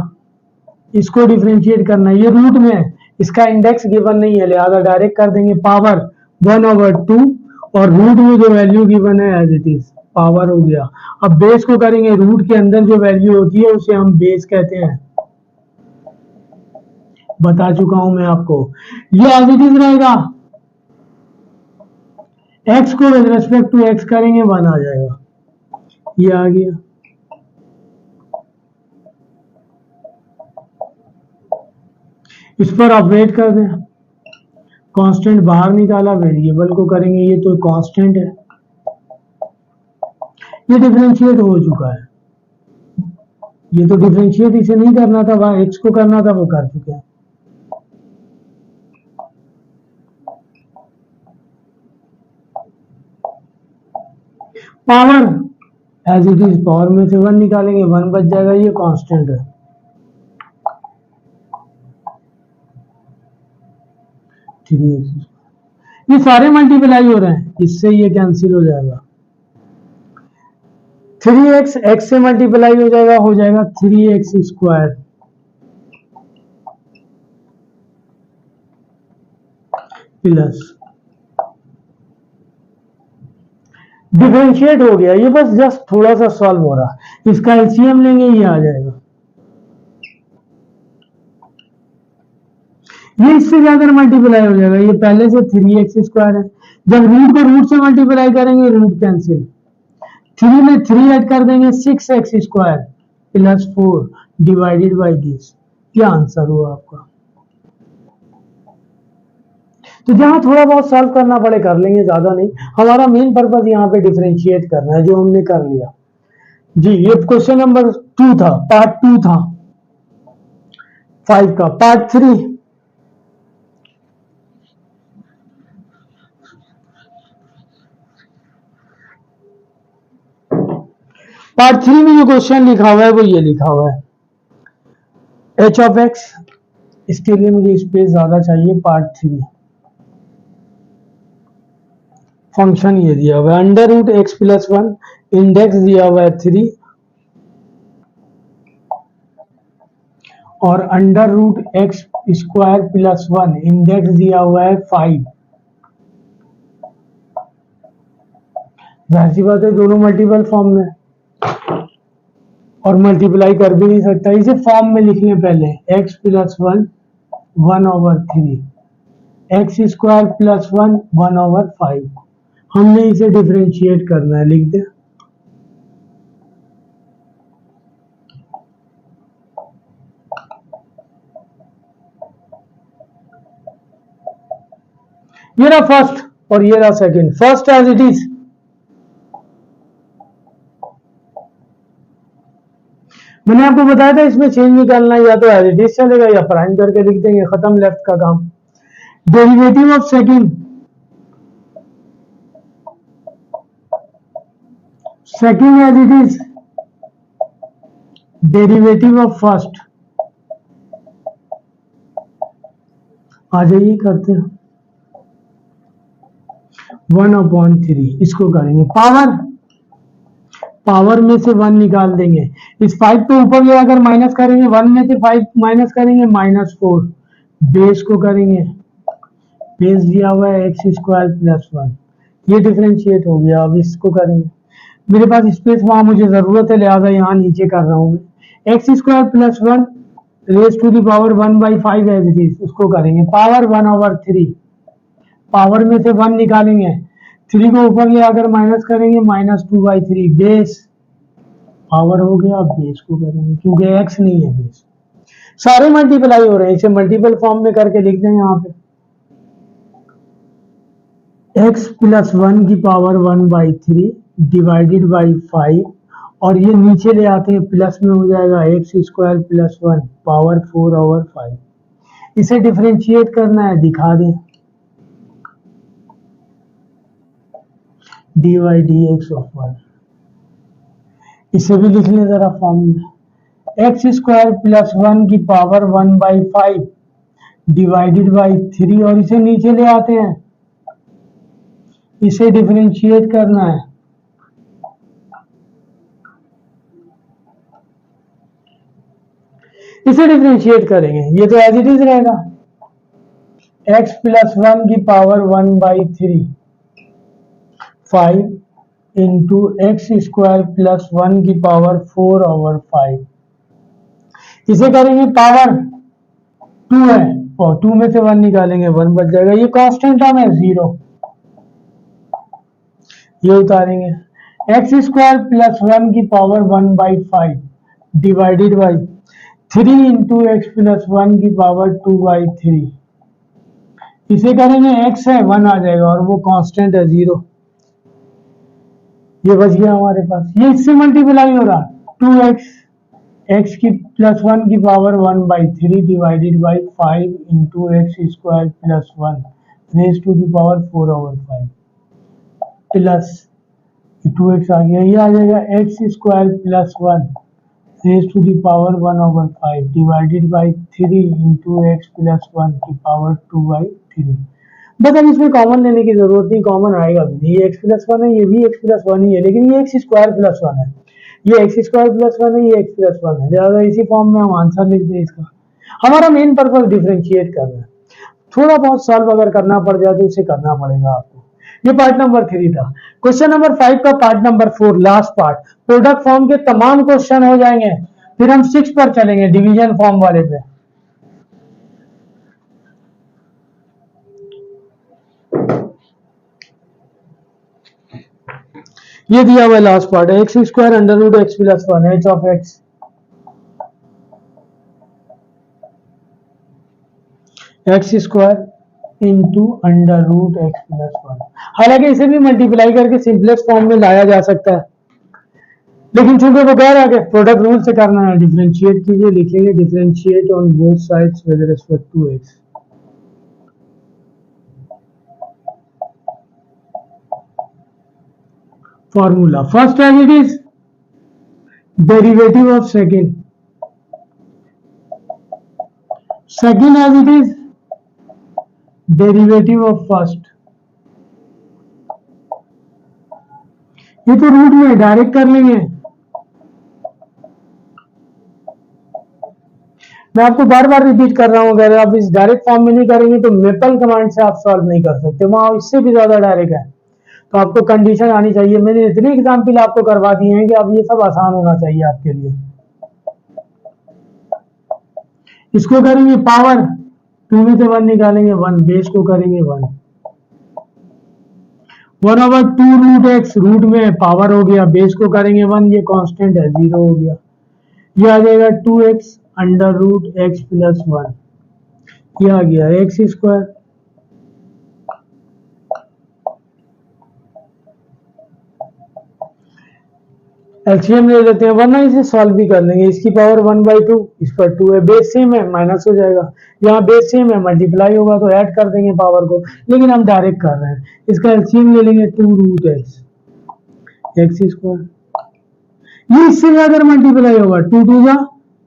इसको डिफरेंशिएट करना है, ये रूट में है, इसका इंडेक्स गिवन नहीं है, लिहाजा डायरेक्ट कर देंगे पावर 1/2 और रूट में जो वैल्यू गिवन है एज इट इज पावर हो गया। अब बेस को करेंगे, रूट के अंदर जो वैल्यू होती है उसे हम बेस कहते हैं, बता चुका हूं मैं आपको। ये एज इट इज रहेगा, x को विद रेस्पेक्ट टू x करेंगे 1 आ जाएगा, ये आ गया। इस पर ऑपरेट कर दें, कांस्टेंट बाहर निकाला, वेरिएबल को करेंगे, ये तो कांस्टेंट है, ये डिफरेंशिएट हो चुका है। ये तो डिफरेंशिएट इसे नहीं करना था, वहां x को करना था, वो कर चुके हैं। Power as it is, power में से 1 निकालेंगे, 1 बच जाएगा, ये कांस्टेंट है। ये सारे मल्टीप्लाई हो रहे हैं, इससे ये कैंसिल हो जाएगा। 3x x से मल्टीप्लाई हो जाएगा 3x स्क्वायर प्लस, डिफरेंशिएट हो गया, ये बस जस्ट थोड़ा सा सॉल्व हो रहा, इसका एलसीएम लेंगे, ये आ जाएगा। ये इससे जाकर मल्टीप्लाई हो जाएगा, ये पहले से 3x स्क्वायर है, जब रूट को रूट से मल्टीप्लाई करेंगे रूट कैंसिल, 3 में 3 ऐड कर देंगे 6x square plus 4 divided by this, ये आंसर हुआ आपका। तो जहां थोड़ा बहुत सॉल्व करना पड़े कर लेंगे, ज्यादा नहीं, हमारा मेन पर्पस यहाँ पे डिफरेंशिएट करना है, जो हमने कर लिया जी। ये क्वेश्चन नंबर 2 था, पार्ट 2 था 5 का। पार्ट 3 में जो क्वेश्चन लिखा हुआ है वो ये लिखा हुआ है, h ऑफ x, इसके लिए मुझे स्पेस ज्यादा चाहिए। पार्ट 3 फंक्शन ये दिया हुआ है, under root x plus 1, index दिया हुआ है 3 और under root x square plus 1, index दिया हुआ है 5। जाहिर सी बात है दोनों मल्टीपल फॉर्म में, और मल्टीप्लाई कर भी नहीं सकता, इसे फॉर्म में लिख लें पहले, x plus 1 1/3, x square plus 1 1/5। हमने इसे डिफरेंशिएट करना है, लिख दे। ये रहा फर्स्ट और ये रहा second. First as it is, मैंने आपको बताया था इसमें चेंज निकालना, या तो एज इट इज चलेगा या प्राइम करके लिख देंगे, खत्म, लेफ्ट का काम। Derivative of second, second as it is derivative of first, आ जाइए करते हैं 1/3, इसको करेंगे पावर, पावर में से 1 निकाल देंगे, इस 5 को ऊपर ले आकर माइनस करेंगे, 1 में से 5 माइनस करेंगे -4, बेस को करेंगे, बेस दिया हुआ है x स्क्वायर प्लस 1, ये डिफरेंशिएट हो गया। अब इसको करेंगे, मेरे पास स्पेस वहां मुझे जरूरत है, लिहाजा यहाँ नीचे कर रहा हूं मैं, x square plus 1 raise to the power 1/5 as it is, उसको करेंगे पावर 1/3, पावर में से 1 निकालेंगे, 3 को ऊपर ले आकर माइनस करेंगे, -2/3 बेस, पावर हो गया, बेस को करेंगे क्योंकि x नहीं है बेस, सारे मल्टीप्लाई हो रहे हैं, इसे मल्टीपल फॉर्म में करके लिख दें यहाँ पे, x + 1 की पावर 1/3 डिवाइडेड बाई 5, और ये नीचे ले आते हैं, प्लस में हो जाएगा x² + 1 पावर 4/5, इसे डिफरेंशिएट करना है, दिखा दें, dy/dx/1, इसे भी लिख लें जरा फॉर्म में, x² + 1 की पावर 1/5 डिवाइडेड बाई 3, और इसे नीचे ले आते हैं, इसे डिफरेंशिएट करना है, इसे डिफरेंशिएट करेंगे, ये तो एज इट इज रहेगा, x + 1 की पावर 1/3 5 इंटू x² + 1 की पावर 4/5, इसे करेंगे पावर 2 है, और 2 में से 1 निकालेंगे, 1 बच जाएगा, ये कांस्टेंट टर्म है 0, ये उतारेंगे, x² + 1 की power 1/5 divided by 3 into x + 1 की पावर 2/3, इसे करेंगे, x है 1 आ जाएगा, और वो कांस्टेंट है 0, ये बच गया हमारे पास, ये इससे मल्टीप्लाई हो रहा, 2x x की +1 की power 1/3 divided by 5 into x² + 1 raise to the power 4/5 plus 2x आ गया, ये आ जाएगा x² + 1 raise to the power 1/5 divided by 3 into x + 1 की पावर 2/3, बस अब इसमें कॉमन लेने की जरूरत नहीं, कॉमन आएगा भी नहीं, ये x + 1 है, ये भी x + 1 ही है, लेकिन ये x² + 1 है, ये x² + 1 है, ये x + 1 है, लिहाजा इसी फॉर्म में हम आंसर लिख दें इसका, हमारा मेन पर्पस डिफरेंशिएट करना है, थोड़ा बहुत सॉल्व अगर करना पड़ जाए तो उसे करना पड़ेगा आपको, ये पार्ट नंबर 3 था। क्वेश्चन नंबर 5 का part number 4 last part, product form के तमाम क्वेश्चन हो जाएंगे, फिर हम 6 पर चलेंगे, डिवीजन फॉर्म वाले पे। ये दिया हुआ लास्ट पार्ट है, x² √ x + 1 h of x x² into √x + 1, हालांकि इसे भी मल्टीप्लाई करके सिंपलेस्ट फॉर्म में लाया जा सकता है, लेकिन चूंकि वो कह रहा है कि प्रोडक्ट रूल से करना है, डिफरेंशिएट कीजिए, लिखेंगे differentiate on both sides with respect to x, formula first as it is derivative of second, second as it is derivative of first, ये तो रूट में डायरेक्ट कर लेंगे, मैं आपको बार बार रिपीट कर रहा हूं, अगर आप इस डायरेक्ट फॉर्म में नहीं करेंगे तो मेपल कमांड से आप सॉल्व नहीं कर सकते, वहां इससे भी ज्यादा डायरेक्ट है, तो आपको कंडीशन आनी चाहिए, मैंने इतने एग्जाम्पल आपको करवा दिए हैं कि अब ये सब आसान होना चाहिए आपके लिए। इसको करेंगे पावर 2 में से 1 निकालेंगे 1, बेस को करेंगे 1, 1/2 √x, रूट में पावर हो गया, बेस को करेंगे 1, ये कांस्टेंट है 0 हो गया, ये आ जाएगा 2x √x + 1, ये आ गया x², एलसीएम ले लेते हैं, वरना इसे सॉल्व भी कर लेंगे, इसकी पावर 1/2, इस पर 2 है, बेस सेम है माइनस हो जाएगा, यहाँ बेस सेम है मल्टीप्लाई होगा तो ऐड कर देंगे पावर को, लेकिन हम डायरेक्ट कर रहे हैं, इसका एलसीएम ले लेंगे 2 √x x², ये इससे अगर मल्टीप्लाई होगा 2 2 जा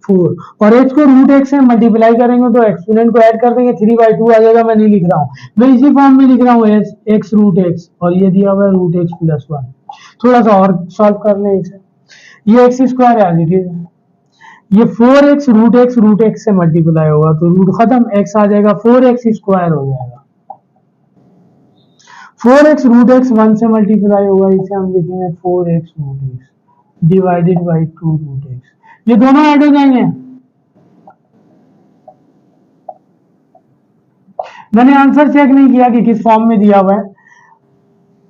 4, और x को √x से मल्टीप्लाई करेंगे तो एक्सपोनेंट को ऐड कर देंगे, 3/2 आ जाएगा, मैं नहीं लिख रहा हूँ, मैं इसी फॉर्म में लिख रहा हूँ x √x, और ये दिया हुआ है √x + 1, थोड़ा सा और सॉल्व कर लें इसे, ये x² है एज इट इज, ये 4x √x से मल्टीप्लाई होगा तो रूट खत्म, x आ जाएगा 4x² हो जाएगा, 4x √x 1 से मल्टीप्लाई होगा, इसे हम लिखेंगे 4x √x divided by 2 √x, ये दोनों ऐड हो जाएंगे, मैंने आंसर चेक नहीं किया कि किस फॉर्म में दिया हुआ है।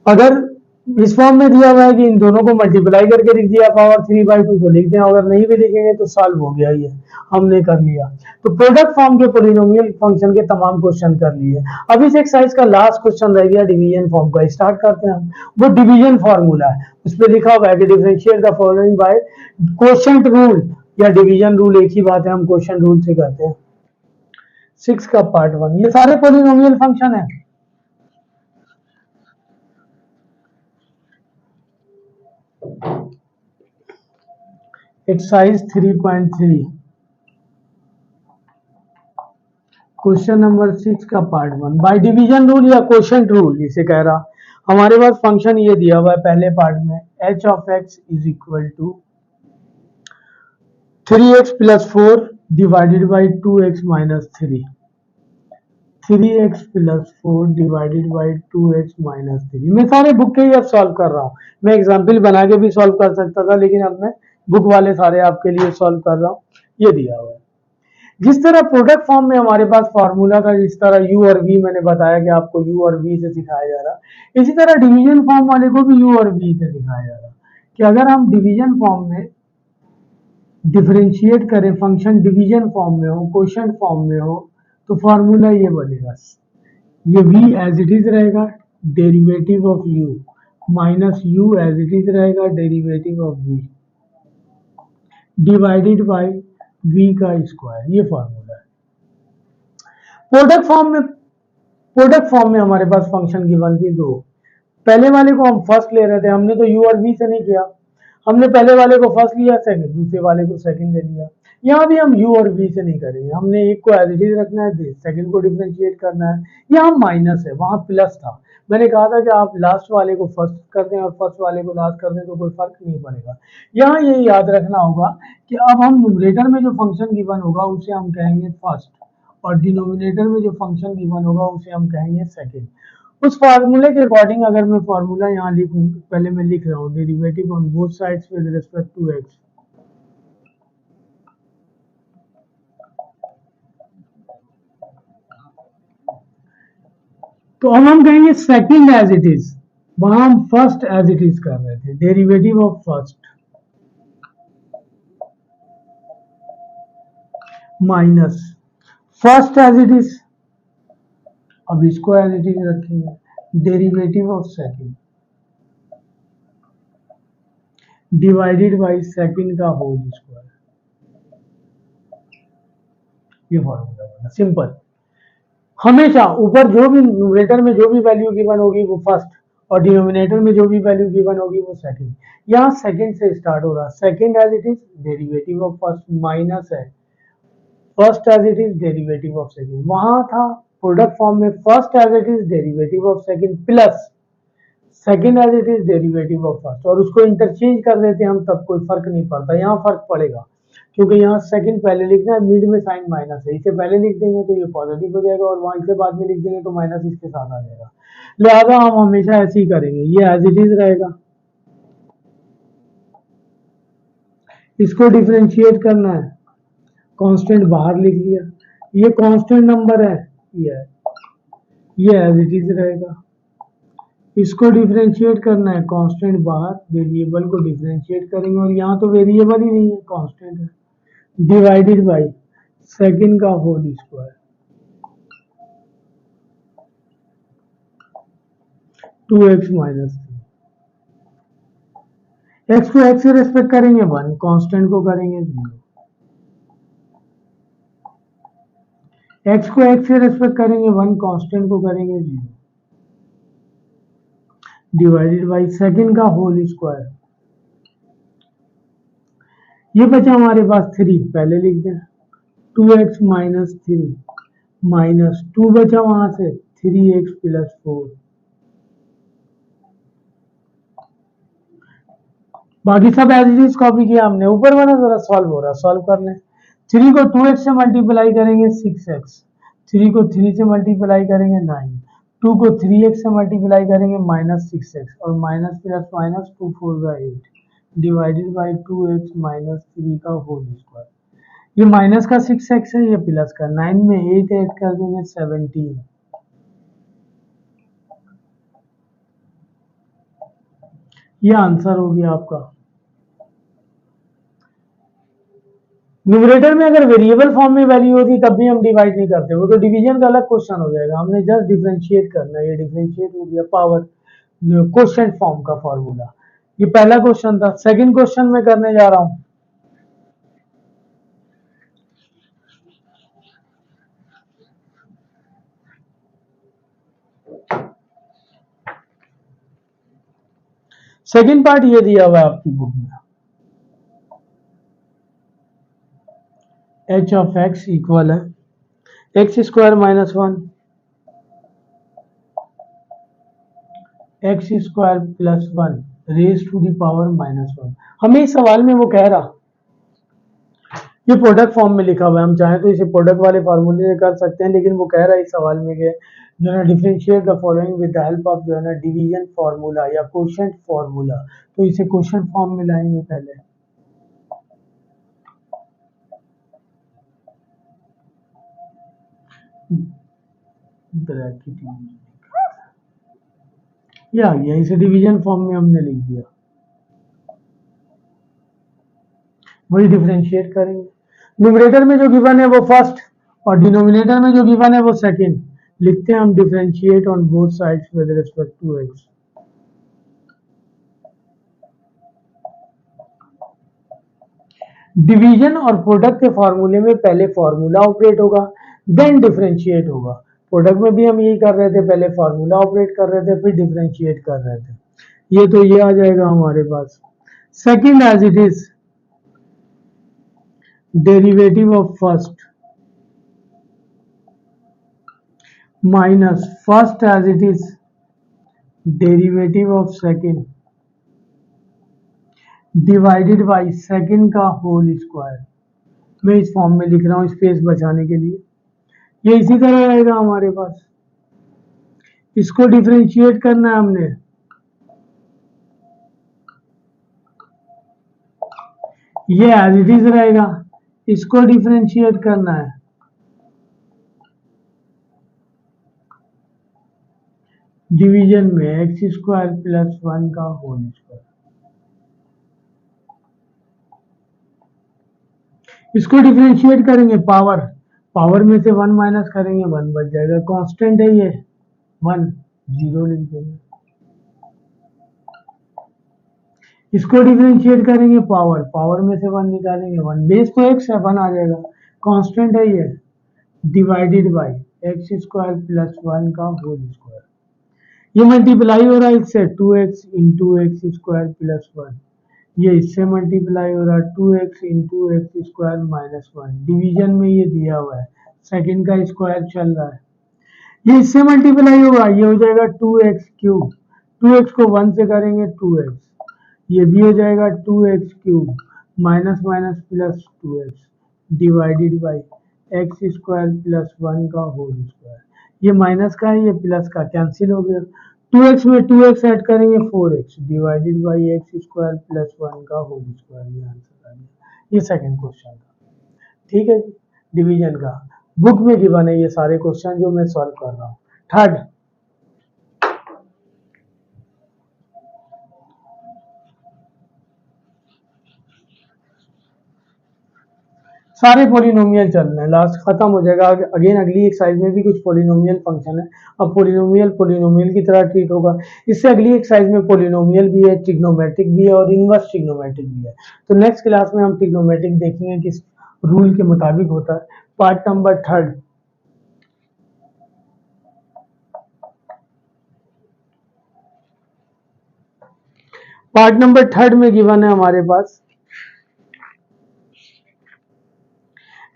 अगर इस फॉर्म में दिया हुआ है कि इन दोनों को मल्टीप्लाई करके लिख दिया पावर 3/2 तो लिख दें, अगर नहीं भी लिखेंगे तो सॉल्व हो गया, ये हमने कर लिया। तो प्रोडक्ट फॉर्म के पोलिनोमियल फंक्शन के तमाम क्वेश्चन कर लिए। अब इस एक्सरसाइज का लास्ट क्वेश्चन रह गया डिवीजन फॉर्म का। स्टार्ट करते हैं हम। वो डिवीजन फॉर्मूला है, उस पर लिखा हुआ है कि differentiate the following bye quotient rule या डिवीजन रूल, एक ही बात है, हम क्वोशंट रूल से करते हैं। 6 का पार्ट 1, ये सारे पोलिनोमियल फंक्शन है। एक्सरसाइज 3.3 क्वेश्चन नंबर 6 का पार्ट 1 बाय डिवीजन रूल या क्वोशंट रूल इसे कह रहा। हमारे पास फंक्शन ये दिया हुआ है पहले पार्ट में, h of x is equal to 3x plus 4 divided by 2x minus 3, 3x plus 4 divided by 2x minus 3। मैं सारे बुक के ही अब सॉल्व कर रहा हूँ। मैं एग्जाम्पल बना के भी सॉल्व कर सकता था, लेकिन अब मैं बुक वाले सारे आपके लिए सॉल्व कर रहा हूँ। ये दिया हुआ है। जिस तरह प्रोडक्ट फॉर्म में हमारे पास फॉर्मूला था, जिस तरह u और v मैंने बताया कि आपको u और v से सिखाया जा रहा, इसी तरह डिवीजन फॉर्म वाले को भी u और v से सिखाया जा रहा कि अगर हम डिवीजन फॉर्म में डिफरेंशिएट करें, फंक्शन डिवीजन फॉर्म में हो, क्वोशंट फॉर्म में हो, तो फॉर्मूला ये बनेगा, ये v एज इट इज रहेगा derivative of u minus u as it is रहेगा derivative of v divided by v का स्क्वायर। ये फॉर्मूला है। प्रोडक्ट फॉर्म में हमारे पास फंक्शन गिवन थी दो। पहले वाले को हम फर्स्ट ले रहे थे, हमने तो u और v से नहीं किया, हमने पहले वाले को फर्स्ट लिया, सेकंड दूसरे वाले को सेकंड ले लिया। यहाँ भी हम u और v से नहीं करेंगे, हमने एक को एज इट इज रखना है, सेकंड को डिफरेंशिएट करना है। यहाँ माइनस है, वहां प्लस था। मैंने कहा था कि आप लास्ट वाले को फर्स्ट कर दें और फर्स्ट वाले को लास्ट कर दें तो कोई फर्क नहीं पड़ेगा। यहाँ ये याद रखना होगा कि अब हम न्यूमरेटर में जो फंक्शन गिवन होगा उसे हम कहेंगे फर्स्ट, और डिनोमिनेटर में जो फंक्शन गिवन होगा उसे हम कहेंगे सेकंड। उस फार्मूले के अकॉर्डिंग अगर मैं फार्मूला यहाँ लिखूं, पहले मैं लिख रहा हूँ derivative on both sides with respect to x, तो अब हम कहेंगे सेकंड एज इट इज, वहां हम फर्स्ट एज इट इज कर रहे थे, derivative of first minus first as it is, अब इसको एज इट इज रखेंगे, derivative of second divided by second का होल स्क्वायर। ये फॉर्मूला बना सिंपल। हमेशा ऊपर जो भी न्यूमरेटर में जो भी वैल्यू गिवन होगी वो फर्स्ट, और डिनोमिनेटर में जो भी वैल्यू गिवन होगी वो सेकंड। यहाँ सेकंड से स्टार्ट हो रहा, second as it is derivative of first minus है first as it is derivative of second. वहां था प्रोडक्ट फॉर्म में first as it is derivative of second plus second as it is derivative of first, और उसको interchange कर देते हम तब कोई फर्क नहीं पड़ता। यहाँ फर्क पड़ेगा क्योंकि यहाँ सेकंड पहले लिखना है, मिड में साइन माइनस है, इसे पहले लिख देंगे तो ये पॉजिटिव हो जाएगा, और वहां इसे बाद में लिख देंगे तो माइनस इसके साथ आ जाएगा। लिहाजा हम हमेशा ऐसे ही करेंगे, ये एज इट इज रहेगा, इसको डिफरेंशिएट करना है, कांस्टेंट बाहर लिख लिया, ये कांस्टेंट नंबर है, ये एज इट इज रहेगा, इसको डिफरेंशिएट करना है, कांस्टेंट बाहर, वेरिएबल को डिफरेंशिएट करेंगे, और यहाँ तो वेरिएबल ही नहीं है, कांस्टेंट है, डिवाइडेड बाय सेकंड का whole square 2x minus 3। x को x से रेस्पेक्ट करेंगे 1, कांस्टेंट को करेंगे 0, x को x से रेस्पेक्ट करेंगे 1, कांस्टेंट को करेंगे 0, डिवाइडेड बाय सेकंड का होल स्क्वायर। ये बचा हमारे पास 3, पहले लिख दें 2x माइनस 3 माइनस 2 बचा वहां से 3x प्लस 4, बाकी सब एज इट इज कॉपी किया हमने। ऊपर वाला जरा सॉल्व हो रहा, सॉल्व कर लें। 3 को 2x से मल्टीप्लाई करेंगे 6x, 3 को 3 से मल्टीप्लाई करेंगे 9, 2 को 3x से मल्टीप्लाई करेंगे माइनस 6x, और minus plus minus 2 4 8 divided by 2x minus 3 का होल स्क्वायर। ये माइनस का 6x है, ये प्लस का 9 में 8 ऐड कर देंगे 17, ये आंसर हो गया आपका। न्यूमरेटर में अगर वेरिएबल फॉर्म में वैल्यू होती तब भी हम डिवाइड नहीं करते, वो तो डिवीजन का अलग क्वेश्चन हो जाएगा, हमने जस्ट डिफरेंशिएट करना है। ये डिफरेंशिएट हो गया पावर क्वेश्चन फॉर्म का फॉर्मूला। ये पहला क्वेश्चन था। सेकंड क्वेश्चन में करने जा रहा हूं। सेकंड पार्ट ये दिया हुआ है आपकी बुक में, एच ऑफ एक्स इक्वल है x square minus one x square plus one raise to the power minus one. हमें इस सवाल में वो कह रहा, ये प्रोडक्ट फॉर्म में लिखा हुआ है, हम चाहें तो इसे प्रोडक्ट वाले फार्मूले से कर सकते हैं, लेकिन वो कह रहा है इस सवाल में कि जो है ना differentiate the following with the help of जो है ना डिवीजन फार्मूला या कोशेंट फार्मूला। तो इसे क्वेश्चन फॉर्म में लाएंगे पहले। ब्रैकेट ये आ गया, इसे डिवीजन फॉर्म में हमने लिख दिया। वही डिफरेंशिएट करेंगे। न्यूमरेटर में जो गिवन है वो फर्स्ट और डिनोमिनेटर में जो गिवन है वो सेकंड। लिखते हैं हम differentiate on both sides with respect to x. Division और प्रोडक्ट के फॉर्मूले में पहले फॉर्मूला ऑपरेट होगा, देन डिफरेंशिएट होगा। प्रोडक्ट में भी हम यही कर रहे थे, पहले फॉर्मूला ऑपरेट कर रहे थे फिर डिफरेंशिएट कर रहे थे। ये तो ये आ जाएगा हमारे पास। Second as it is derivative of first minus first as it is derivative of second divided by second का होल स्क्वायर। मैं इस फॉर्म में लिख रहा हूं स्पेस बचाने के लिए। ये इसी तरह रहेगा हमारे पास। इसको डिफरेंशिएट करना है हमने, ये एज इट इज रहेगा। इसको डिफरेंशिएट करना है, डिवीजन में एक्स स्क्वायर प्लस वन का होल स्क्वायर। इसको डिफरेंशिएट करेंगे पावर, पावर में से वन माइनस करेंगे वन बच जाएगा, कांस्टेंट है ये वन, जीरो लिख देंगे। इसको डिफरेंशिएट करेंगे पावर, पावर में से वन निकालेंगे वन, बेस तो एक्स है वन आ जाएगा, कांस्टेंट है ये, divided by x square plus one का होल स्क्वायर। ये मल्टीप्लाई हो रहा है इससे, two x into x square plus one. ये इससे मल्टीप्लाई हो रहा है two x into x square minus one. Division में ये दिया हुआ है, सेकंड का स्क्वायर चल रहा है। ये इससे मल्टीप्लाई होगा, ये हो जाएगा two x cube, two x को वन से करेंगे टू एक्स, ये भी हो जाएगा two x cube minus minus plus two x divided by x square plus one का होल स्क्वायर। ये माइनस का है, ये प्लस का कैंसिल हो गया। टू एक्स में टू एक्स ऐड करेंगे four x divided by x square plus one का होल स्क्वायर। ये आंसर आ गया। ये सेकंड क्वेश्चन था, ठीक है जी, डिवीजन का। बुक में गिवन है ये सारे क्वेश्चन जो मैं सॉल्व कर रहा हूँ। थर्ड, सारे पोलिनोमियल चल रहे हैं, लास्ट खत्म हो जाएगा। अगेन अगली एक्सरसाइज में भी कुछ पोलिनोमियल फंक्शन है। अब पोलिनोमियल पोलिनोमियल की तरह ट्रीट होगा। इससे अगली एक्सरसाइज में पोलिनोमियल भी है, ट्रिग्नोमेट्रिक भी है और इनवर्स ट्रिग्नोमेट्रिक भी है। तो नेक्स्ट क्लास में हम ट्रिग्नोमेट्रिक देखेंगे किस रूल के मुताबिक होता है। Part number third, part number third में गिवन है हमारे पास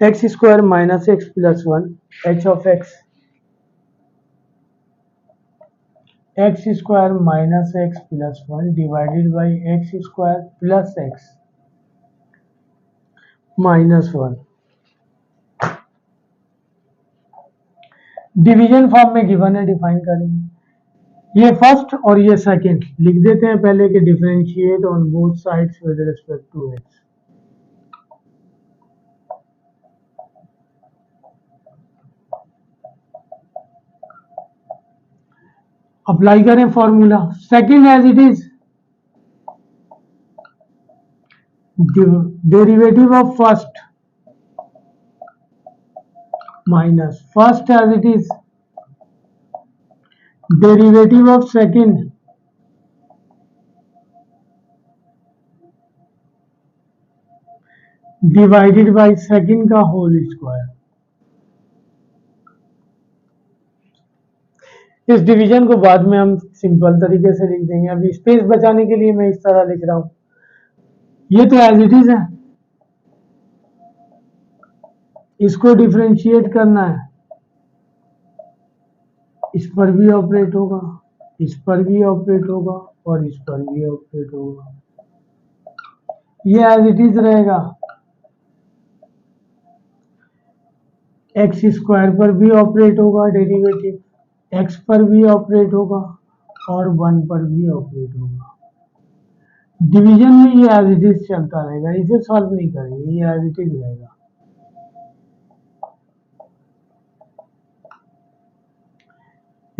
x square minus x plus one h of x, x square minus x plus one divided by x square plus x minus one. Division form में given है, define करेंगे। ये first और ये सेकंड लिख देते हैं पहले कि differentiate on both sides with respect to x. Apply करें formula, second as it is derivative of first minus first as it is, derivative of second divided by second का होल स्क्वायर। इस division को बाद में हम simple तरीके से लिख देंगे, अभी स्पेस बचाने के लिए मैं इस तरह लिख रहा हूं। ये तो एज इट इज है, इसको डिफरेंशिएट करना है, इस पर भी ऑपरेट होगा, इस पर भी ऑपरेट होगा और इस पर भी ऑपरेट होगा। ये एज इट इज रहेगा, एक्स स्क्वायर पर भी ऑपरेट होगा डेरिवेटिव, एक्स पर भी ऑपरेट होगा और 1 पर भी ऑपरेट होगा। डिवीजन में ये एज इट इज चलता रहेगा, इसे सॉल्व नहीं करेंगे, ये एज इट इज रहेगा।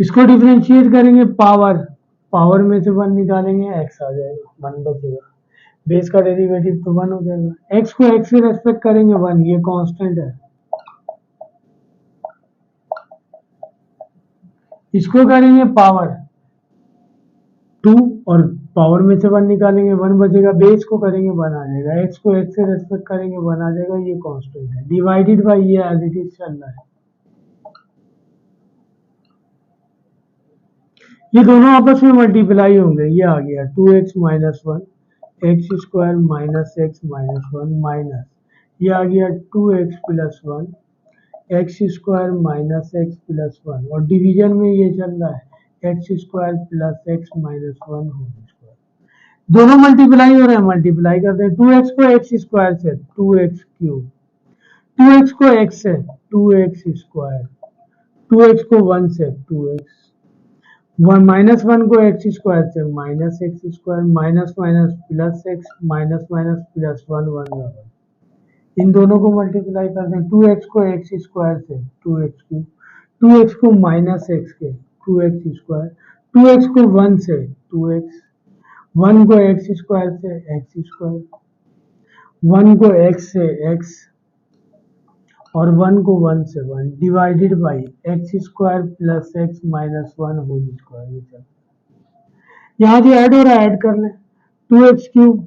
इसको डिफरेंशिएट करेंगे, पावर पावर में से 1 निकालेंगे, एक्स आ जाएगा, 1 बचेगा, बेस का डेरिवेटिव तो 1 हो जाएगा। एक्स को एक्स से रेस्पेक्ट करेंगे 1, ये कांस्टेंट है। इसको करेंगे पावर 2 और पावर में से 1 निकालेंगे, 1 बचेगा, बेस को करेंगे 1 आ जाएगा, एक्स को एक्स से रेस्पेक्ट करेंगे 1 आ जाएगा, ये कांस्टेंट है। डिवाइडेड बाय ये एज इट इज चल रहा है। ये दोनों आपस में मल्टीप्लाई होंगे, ये आ गया 2x minus 1 x square minus x minus 1 minus ये आ गया 2x plus 1 x square minus x plus 1 और डिवीजन में ये चल रहा है x square plus x minus 1 whole square. दोनों मल्टीप्लाई हो रहे हैं, मल्टीप्लाई करते हैं, 2x को एक्स स्क्वायर से 2x क्यूब, 2x को x से 2x स्क्वायर, 2x को 1 से 2x, माइनस 1 को एक्स स्क्वायर से minus x square, minus minus plus x minus minus plus 1 1 इन दोनों को मल्टीप्लाई करते हैं, 2x को एक्स स्क्वायर से 2x क्यूब, 2x को माइनस एक्स के 2x स्क्वायर, 2x को 1 से 2x, 1 को एक्स स्क्वायर से एक्स स्क्वायर, 1 को x से x और 1 को 1 से 1 divided by x square plus x minus 1 whole square. यहाँ जो ऐड हो रहा है ऐड कर लें, 2x क्यूब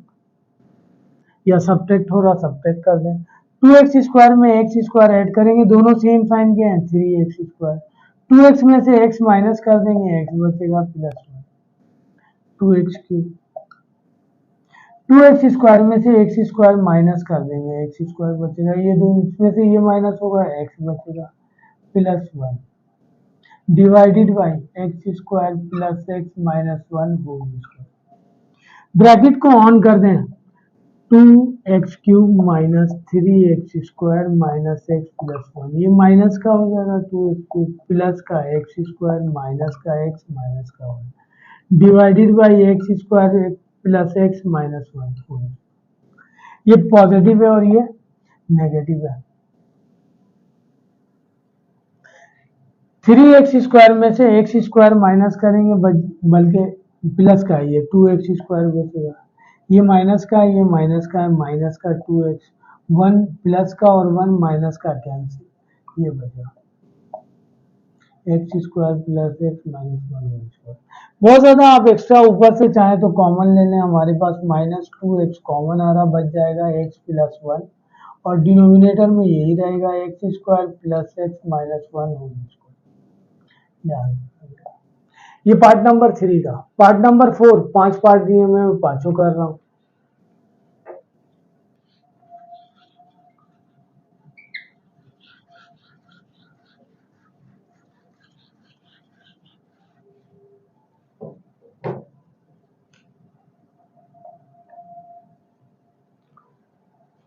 या सब्ट्रैक्ट हो रहा सब्ट्रैक्ट कर दें, 2x स्क्वायर में एक्स स्क्वायर ऐड करेंगे, दोनों सेम साइन के हैं 3x स्क्वायर, 2x में से x माइनस कर देंगे, x बचेगा plus 1 2x cube, 2x square में से x स्क्वायर माइनस कर देंगे, x स्क्वायर बचेगा, ये दो इसमें से ये माइनस होगा, x बचेगा plus 1 divided by x square plus x minus 1 whole square. Bracket को ऑन कर दें, 2x cube minus 3x square minus x plus 1 ये माइनस का हो जाएगा, 2x क्यूब प्लस का एक्स स्क्वायर माइनस का एक्स माइनस का होगा divided by x square plus x minus 1 ये पॉजिटिव है और ये नेगेटिव है। 3x स्क्वायर में से एक्स स्क्वायर माइनस करेंगे बल्कि प्लस का ये 2x स्क्वायर बचेगा, ये माइनस का है, ये माइनस का है, माइनस का 2x, 1 प्लस का और 1 माइनस का कैंसिल, ये बचा x square plus x minus 1 whole square. बहुत ज्यादा आप एक्स्ट्रा ऊपर से चाहे तो कॉमन ले लें, हमारे पास माइनस 2x कॉमन आ रहा, बच जाएगा x प्लस 1 और डिनोमिनेटर में यही रहेगा x square plus x minus 1 whole square. ये पार्ट नंबर 3 का। पार्ट नंबर 4 5 पार्ट दिए मैं पांचों कर रहा हूं।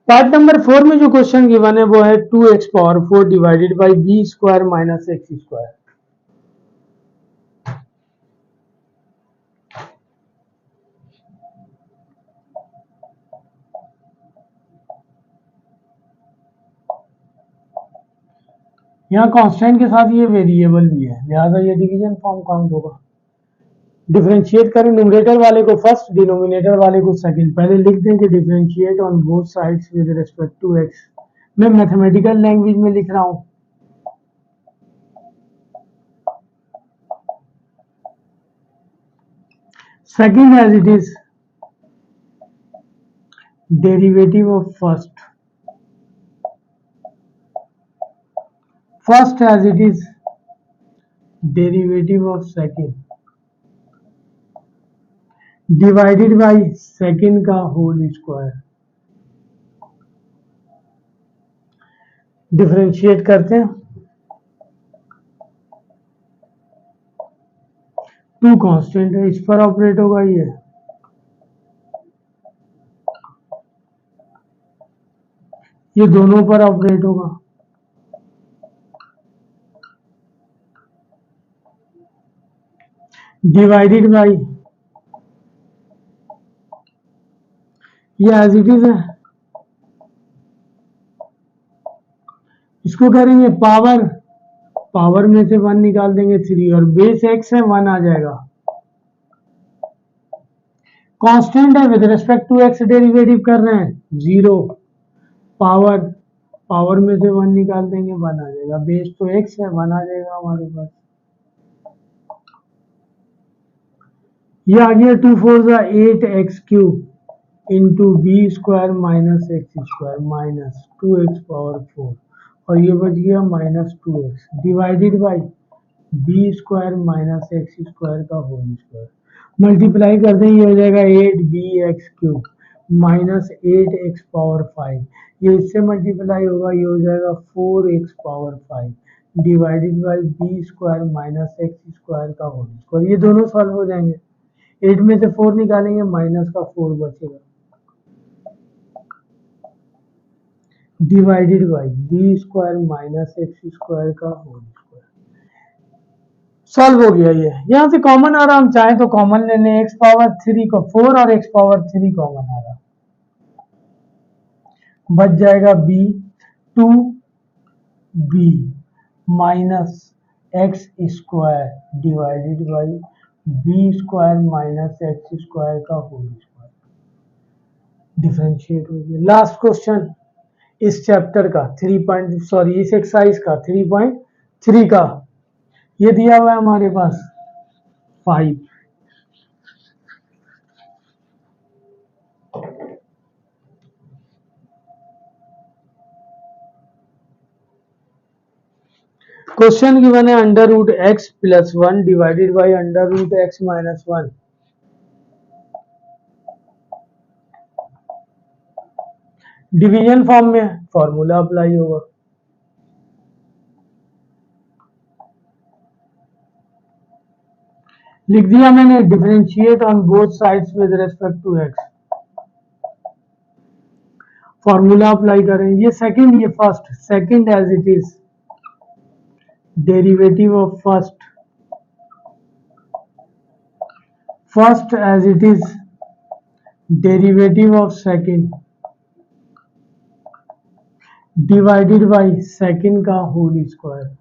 पार्ट नंबर 4 में जो क्वेश्चन गिवन है वो है 2x power 4 divided by b square minus x square. यहाँ कांस्टेंट के साथ ये वेरिएबल भी है, लिहाजा ये डिवीजन फॉर्म काउंट होगा। डिफरेंशिएट करें न्यूमरेटर वाले को फर्स्ट, डिनोमिनेटर वाले को सेकंड। पहले लिख दें कि differentiate on both sides with respect to x. मैं मैथमेटिकल लैंग्वेज में लिख रहा हूं। Second as it is derivative of first, first as it is derivative of second divided by second का होल स्क्वायर। डिफरेंशिएट करते हैं। टू कांस्टेंट है, इस पर ऑपरेट होगा ये दोनों पर ऑपरेट होगा। डिवाइडेड बाय ये एज इट इज है, इसको करेंगे पावर, पावर में से 1 निकाल देंगे 3 और बेस x है 1 आ जाएगा। कांस्टेंट है with respect to x derivative कर रहे हैं 0, पावर, पावर में से 1 निकाल देंगे 1 आ जाएगा। बेस तो x है 1 आ जाएगा हमारे पास। ये आ गया 2 4 8x³ into b square minus x square minus 2x power 4 और ये बच गया minus 2x divided by b square minus x square का होल स्क्वायर। मल्टीप्लाई कर दें ये हो जाएगा 8bx³ माइनस 8x पावर 5, ये इससे मल्टीप्लाई होगा ये हो जाएगा 4x power 5 divided by b square minus x square का होल स्क्वायर। ये दोनों सॉल्व हो जाएंगे। 8 में से 4 निकालेंगे माइनस का 4 बचेगा divided by b square minus x square का होल स्क्वायर। सॉल्व हो गया ये। यहां से कॉमन आ रहा, हम चाहें तो कॉमन ले लें, एक्स पावर 3 को 4 और एक्स पावर 3 कॉमन आ रहा, बच जाएगा b 2b minus x square divided by b square minus x square का होल स्क्वायर। डिफरेंशिएट हो गया। लास्ट क्वेश्चन इस चैप्टर का इस एक्सरसाइज का 3.3 का, ये दिया हुआ है हमारे पास 5। क्वेश्चन गिवन है under root x plus 1 divided by under root x minus 1। Division form में फॉर्मूला अप्लाई होगा। लिख दिया मैंने differentiate on both sides with respect to x. Formula apply करें, ये सेकंड ये first, second as it is derivative of first, first as it is derivative of second divided by second का whole square.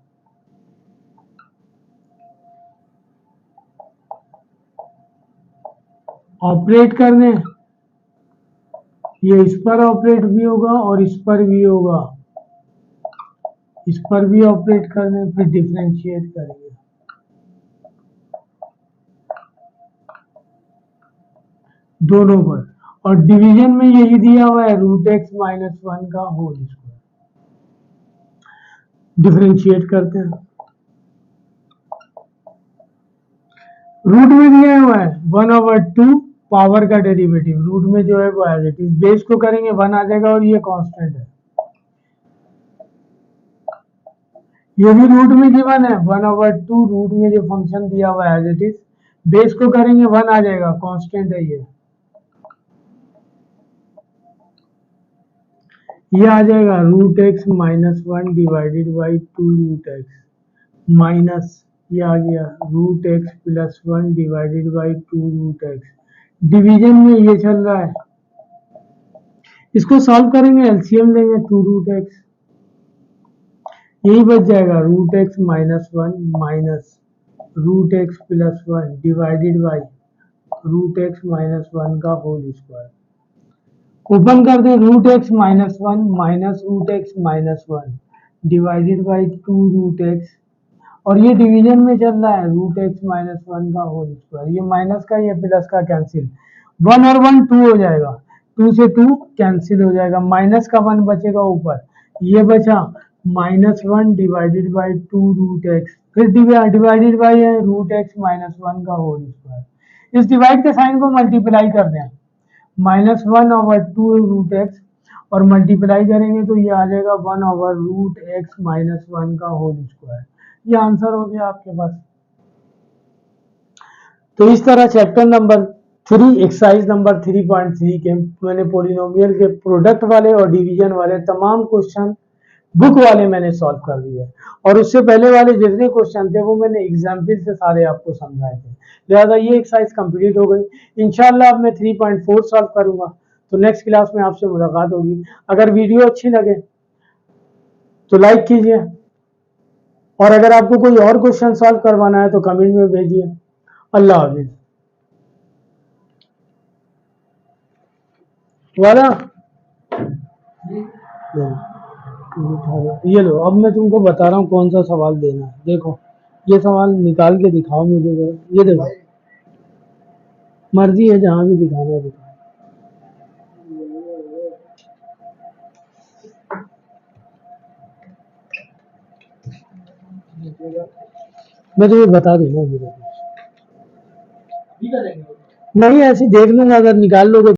Operate करने, ये इस पर operate भी होगा और इस पर भी होगा, इस पर भी ऑपरेट करने, फिर डिफरेंशिएट करेंगे। दोनों पर, और डिवीजन में यही दिया हुआ है रूट एक्स माइनस 1 का होल स्क्वायर। डिफरेंशिएट करते हैं। रूट में दिया हुआ है 1/2 पावर का डेरिवेटिव, रूट में जो है वो एज इट इज, बेस को करेंगे 1 आ जाएगा और ये कांस्टेंट है। ये भी रूट में गिवन है 1/2, रूट में जो फंक्शन दिया हुआ है एज इट इज, बेस को करेंगे 1 आ जाएगा, कांस्टेंट है ये आ जाएगा root x minus 1 divided by 2 root x minus ये आ गया root x plus 1 divided by 2 root x. Division में ये चल रहा है, इसको सॉल्व करेंगे, एलसीएम लेंगे 2 रूट एक्स, यही बच जाएगा root x minus 1 minus root x plus one divided by root x minus one का होल स्क्वायर। ओपन कर दे, root x minus one minus root x minus one divided by two root x, और ये division में चल रहा है root x minus one का होल स्क्वायर। ये माइनस का ये प्लस का कैंसिल, वन और वन टू हो जाएगा, टू से टू कैंसिल हो जाएगा, माइनस का वन बचेगा ऊपर, ये बचा minus one divided by two root x, फिर डिवाइडेड बाई है रूट एक्स माइनस वन का होल स्क्वायर। इस डिवाइड के साइन को मल्टीप्लाई कर दें, minus one over two root x, और मल्टीप्लाई करेंगे तो ये आ जाएगा one over root x minus one का होल स्क्वायर। ये आंसर हो गया आपके पास। तो इस तरह चैप्टर नंबर 3 एक्सरसाइज नंबर 3.3 के मैंने पोलिनोमियल के प्रोडक्ट वाले और डिवीजन वाले तमाम क्वेश्चन बुक वाले मैंने सॉल्व कर दिए, और उससे पहले वाले जितने क्वेश्चन थे वो मैंने एग्जाम्पल से सारे आपको समझाए थे। लिहाजा ये एक्सरसाइज कंप्लीट हो गई। इंशाल्लाह अब मैं 3.4 सॉल्व करूंगा, तो नेक्स्ट क्लास में आपसे मुलाकात होगी। अगर वीडियो अच्छी लगे तो लाइक कीजिए, और अगर आपको कोई और क्वेश्चन सॉल्व करवाना है तो कमेंट में भेजिए। अल्लाह हाफिज। वाला ये लो, अब मैं तुमको बता रहा हूँ कौन सा सवाल देना है। देखो ये सवाल निकाल के दिखाओ मुझे जरा, ये देखो, मर्जी है जहां भी दिखाना है दिखाओ। मैं तुम्हें बता दूंगा, नहीं ऐसे देख लूंगा, अगर निकाल लोगे